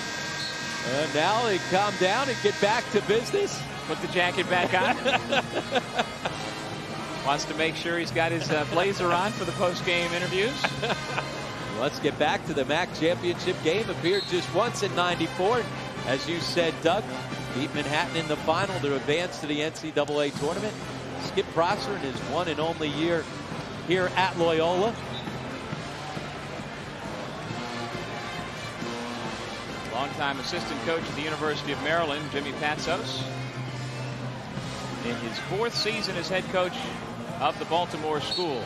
And now they calm down and get back to business. Put the jacket back on. Wants to make sure he's got his blazer on for the post-game interviews. Let's get back to the MAC championship game. Appeared just once in '94. As you said, Doug, beat Manhattan in the final to advance to the NCAA tournament. Skip Prosser in his one and only year here at Loyola. Longtime assistant coach at the University of Maryland, Jimmy Patsos. In his 4th season as head coach of the Baltimore School.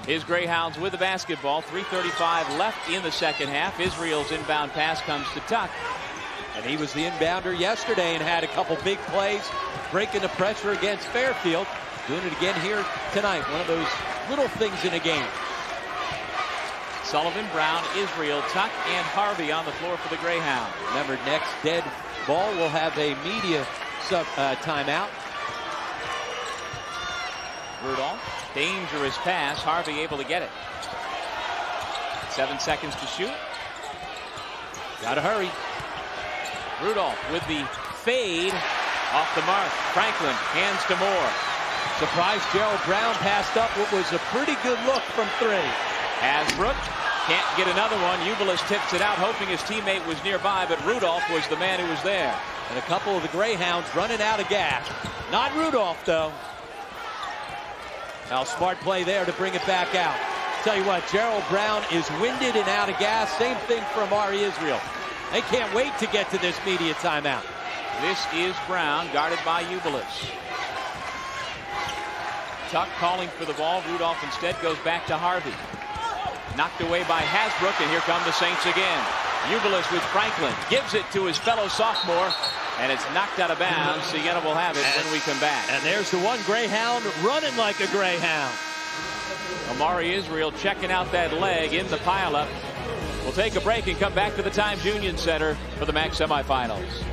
His Greyhounds with the basketball. 3:35 left in the second half. Israel's inbound pass comes to Tuck. And he was the inbounder yesterday and had a couple big plays, breaking the pressure against Fairfield. Doing it again here tonight. One of those little things in a game. Sullivan, Brown, Israel, Tuck, and Harvey on the floor for the Greyhounds. Remember, next dead ball will have a media timeout. Rudolph, dangerous pass. Harvey able to get it. 7 seconds to shoot. Gotta hurry. Rudolph with the fade off the mark. Franklin hands to Moore. Surprise, Gerald Brown passed up what was a pretty good look from 3. Hasbrook can't get another one. Ubilis tips it out, hoping his teammate was nearby, but Rudolph was the man who was there. And a couple of the Greyhounds running out of gas. Not Rudolph, though. Now, smart play there to bring it back out. Tell you what, Gerald Brown is winded and out of gas. Same thing for Amari Israel. They can't wait to get to this media timeout. This is Brown, guarded by Ubilis. Tuck calling for the ball. Rudolph instead goes back to Harvey. Knocked away by Hasbrook, and here come the Saints again. Ubilis with Franklin. Gives it to his fellow sophomore, and it's knocked out of bounds. Siena will have it when we come back. And there's the one Greyhound running like a Greyhound. Amari Israel checking out that leg in the pileup. We'll take a break and come back to the Times Union Center for the MAC semifinals.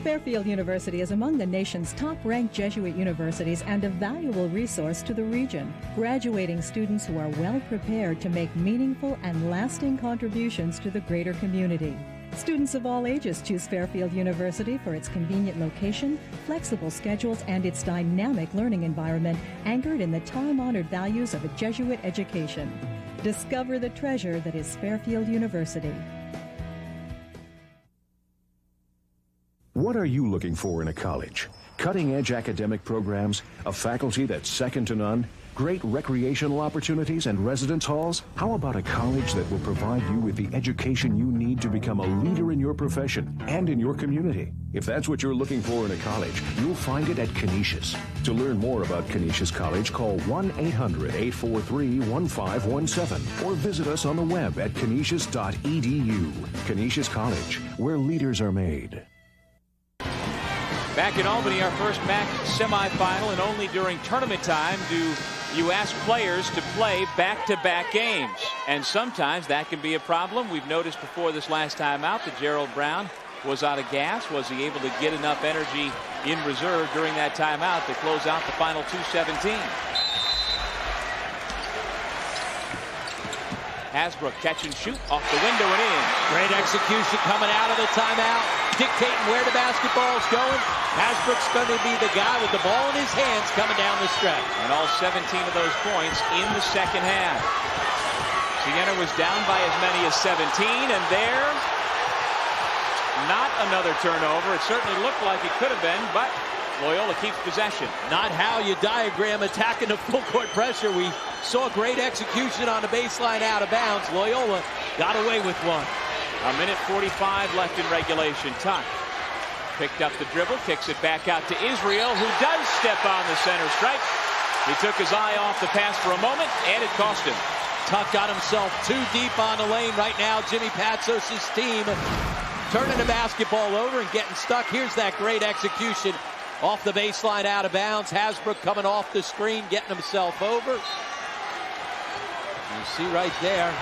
Fairfield University is among the nation's top-ranked Jesuit universities and a valuable resource to the region. Graduating students who are well prepared to make meaningful and lasting contributions to the greater community. Students of all ages choose Fairfield University for its convenient location, flexible schedules, and its dynamic learning environment anchored in the time-honored values of a Jesuit education. Discover the treasure that is Fairfield University. What are you looking for in a college? Cutting-edge academic programs, a faculty that's second to none, great recreational opportunities and residence halls? How about a college that will provide you with the education you need to become a leader in your profession and in your community? If that's what you're looking for in a college, you'll find it at Canisius. To learn more about Canisius College, call 1-800-843-1517 or visit us on the web at canisius.edu. Canisius College, where leaders are made. Back in Albany, our first MAC semifinal, and only during tournament time do you ask players to play back-to-back games. And sometimes that can be a problem. We've noticed before this last time out that Gerald Brown was out of gas. Was he able to get enough energy in reserve during that timeout to close out the final 2:17? Hasbrook catch and shoot off the window and in. Great execution coming out of the timeout, dictating where the basketball's going. Hasbrook's going to be the guy with the ball in his hands coming down the stretch. And all 17 of those points in the second half. Siena was down by as many as 17, and there, not another turnover. It certainly looked like it could have been, but Loyola keeps possession. Not how you diagram attacking the full court pressure. We saw great execution on the baseline out of bounds. Loyola got away with one. 1:45 left in regulation. Tuck picked up the dribble, kicks it back out to Israel, who does step on the center stripe. He took his eye off the pass for a moment, and it cost him. Tuck got himself too deep on the lane right now. Jimmy Patsos' team turning the basketball over and getting stuck. Here's that great execution off the baseline, out of bounds. Hasbrook coming off the screen, getting himself over. You see right there.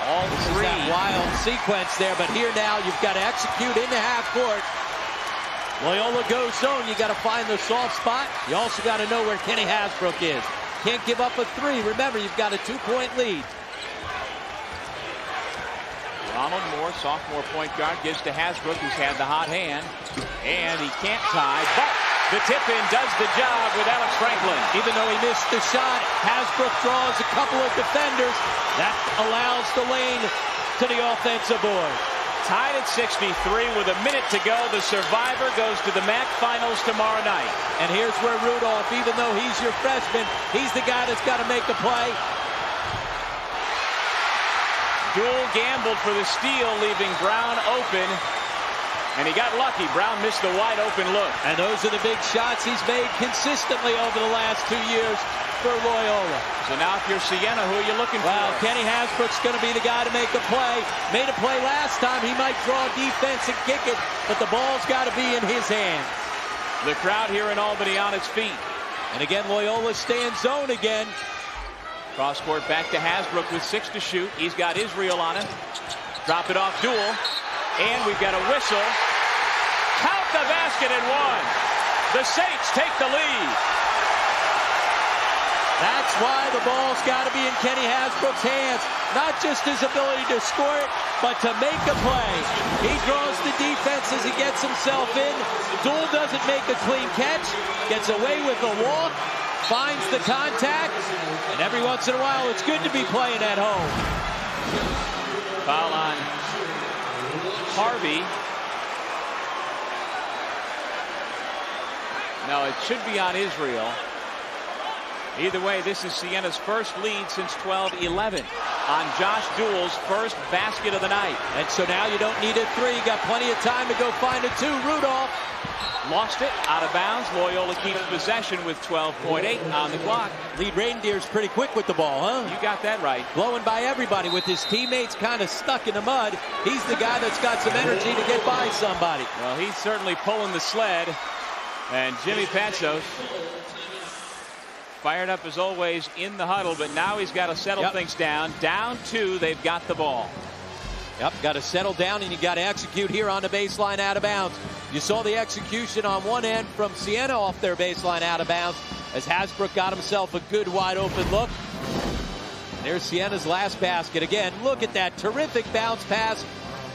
All three. That wild sequence there, but here now you've got to execute in the half court. Loyola goes zone. You got to find the soft spot. You also got to know where Kenny Hasbrook is. Can't give up a three. Remember, you've got a 2-point lead. Ronald Moore, sophomore point guard, gives to Hasbrook, who's had the hot hand, and he can't tie, but the tip-in does the job with Alex Franklin. Even though he missed the shot, Hasbrook draws a couple of defenders. That allows the lane to the offensive board. Tied at 63 with a minute to go. The survivor goes to the MAC finals tomorrow night. And here's where Rudolph, even though he's your freshman, he's the guy that's got to make a play. Duel gambled for the steal, leaving Brown open. And he got lucky. Brown missed the wide open look. And those are the big shots he's made consistently over the last 2 years for Loyola. So now if you're Siena, who are you looking for? Well, Kenny Hasbrook's going to be the guy to make a play. Made a play last time. He might draw defense and kick it, but the ball's got to be in his hands. The crowd here in Albany on its feet. And again, Loyola stay in zone again. Cross court back to Hasbrook with 6 to shoot. He's got Israel on him. Drop it off Duel. And we've got a whistle. Count the basket and one. The Saints take the lead. That's why the ball's got to be in Kenny Hasbrook's hands. Not just his ability to score it, but to make a play. He draws the defense as he gets himself in. Duel doesn't make a clean catch. Gets away with a walk. Finds the contact. And every once in a while, it's good to be playing at home. Foul on Harvey. No, it should be on Israel. Either way, this is Siena's first lead since 12-11 on Josh Duel's first basket of the night. And so now you don't need a three. You got plenty of time to go find a two. Rudolph lost it out of bounds. Loyola keeps possession with 12.8 on the clock. Lead Reindeer's pretty quick with the ball, huh? You got that right. Blowing by everybody with his teammates kind of stuck in the mud. He's the guy that's got some energy to get by somebody. Well, he's certainly pulling the sled. And Jimmy Patsos fired up as always in the huddle, but now he's got to settle things down. Down 2, they've got the ball. Yep, got to settle down, and you got to execute here on the baseline out of bounds. You saw the execution on one end from Siena off their baseline out of bounds as Hasbrook got himself a good wide open look. And there's Siena's last basket. Again, look at that terrific bounce pass.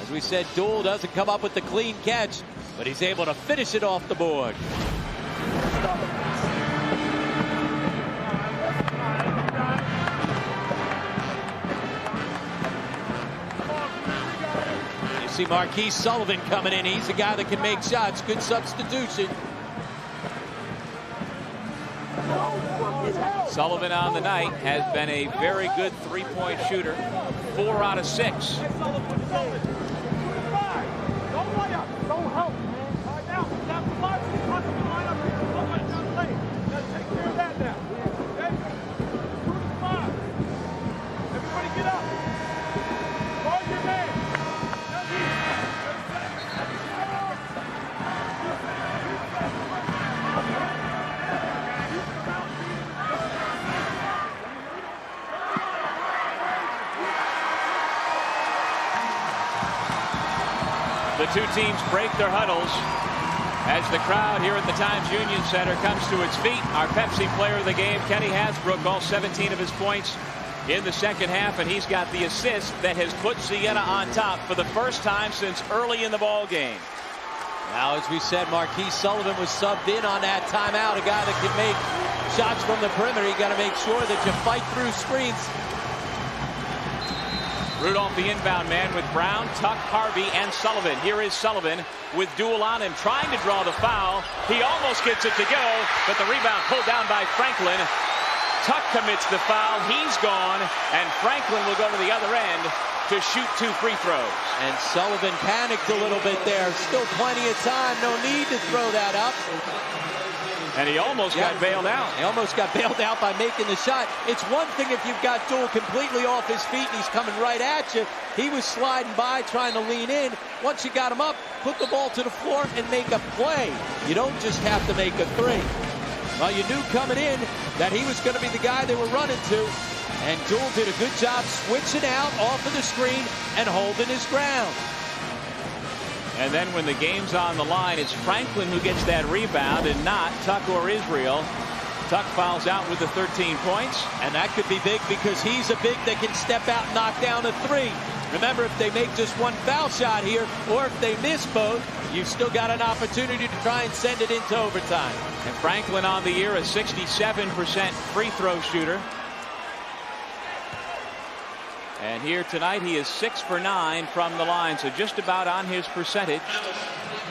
As we said, Duel doesn't come up with the clean catch, but he's able to finish it off the board. See Marquise Sullivan coming in. He's a guy that can make shots. Good substitution. Sullivan on the night has been a very good three-point shooter. 4 out of 6. The two teams break their huddles as the crowd here at the Times Union Center comes to its feet. Our Pepsi player of the game, Kenny Hasbrook, all 17 of his points in the second half, and he's got the assist that has put Siena on top for the first time since early in the ball game. Now, as we said, Marquise Sullivan was subbed in on that timeout, a guy that can make shots from the perimeter. You got to make sure that you fight through screens. Rudolph the inbound man with Brown, Tuck, Harvey, and Sullivan. Here is Sullivan with Duel on him, trying to draw the foul. He almost gets it to go, but the rebound pulled down by Franklin. Tuck commits the foul. He's gone, and Franklin will go to the other end to shoot 2 free throws. And Sullivan panicked a little bit there. Still plenty of time. No need to throw that up. And he almost got bailed out. He almost got bailed out by making the shot. It's one thing if you've got Jewell completely off his feet and he's coming right at you. He was sliding by trying to lean in. Once you got him up, put the ball to the floor and make a play. You don't just have to make a three. Well, you knew coming in that he was going to be the guy they were running to. And Jewell did a good job switching out off of the screen and holding his ground. And then when the game's on the line, it's Franklin who gets that rebound and not Tuck or Israel. Tuck fouls out with the 13 points. And that could be big because he's a big that can step out and knock down a three. Remember, if they make just one foul shot here, or if they miss both, you've still got an opportunity to try and send it into overtime. And Franklin on the year, a 67% free throw shooter. And here tonight, he is 6 for 9 from the line, so just about on his percentage.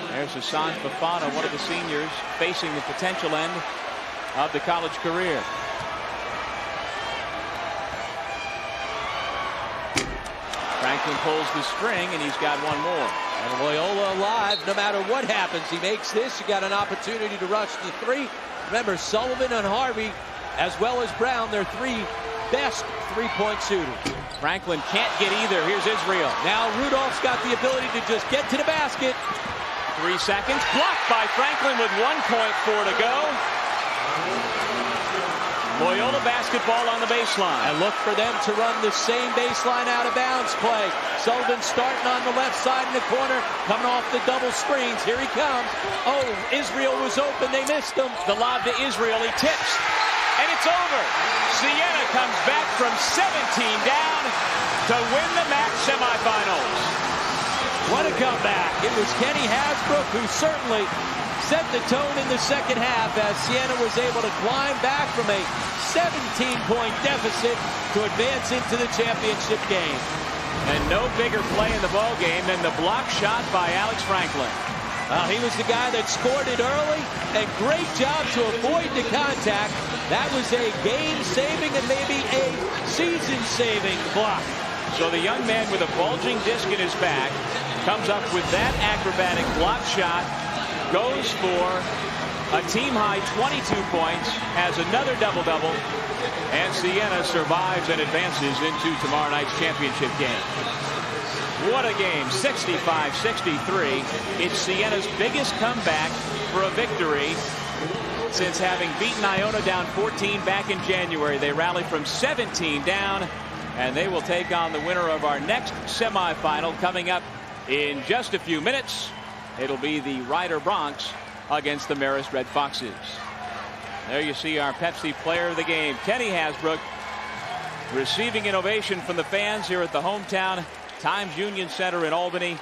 There's Hassan Fofana, one of the seniors, facing the potential end of the college career. Franklin pulls the string, and he's got one more. And Loyola alive, no matter what happens. He makes this, you got an opportunity to rush the three. Remember, Sullivan and Harvey, as well as Brown, they're three best three-point shooters. Franklin can't get either. Here's Israel. Now Rudolph's got the ability to just get to the basket. 3 seconds. Blocked by Franklin with 1.4 to go. Loyola basketball on the baseline. And look for them to run the same baseline out of bounds play. Sullivan starting on the left side in the corner, coming off the double screens. Here he comes. Oh, Israel was open. They missed him. The lob to Israel. He tips. And it's over. Siena comes back from 17 down to win the MAC semifinals. What a comeback. It was Kenny Hasbrook who certainly set the tone in the second half as Siena was able to climb back from a 17-point deficit to advance into the championship game. And no bigger play in the ball game than the block shot by Alex Franklin. He was the guy that scored it early, and great job to avoid the contact. That was a game-saving and maybe a season-saving block. So the young man with a bulging disc in his back comes up with that acrobatic block shot, goes for a team-high 22 points, has another double-double, and Siena survives and advances into tomorrow night's championship game. What a game, 65-63. It's Siena's biggest comeback for a victory since having beaten Iona down 14 back in January. They rally from 17 down, and they will take on the winner of our next semifinal coming up in just a few minutes. It'll be the Rider Broncs against the Marist Red Foxes. There you see our Pepsi player of the game, Kenny Hasbrook, receiving an ovation from the fans here at the hometown Times Union Center in Albany.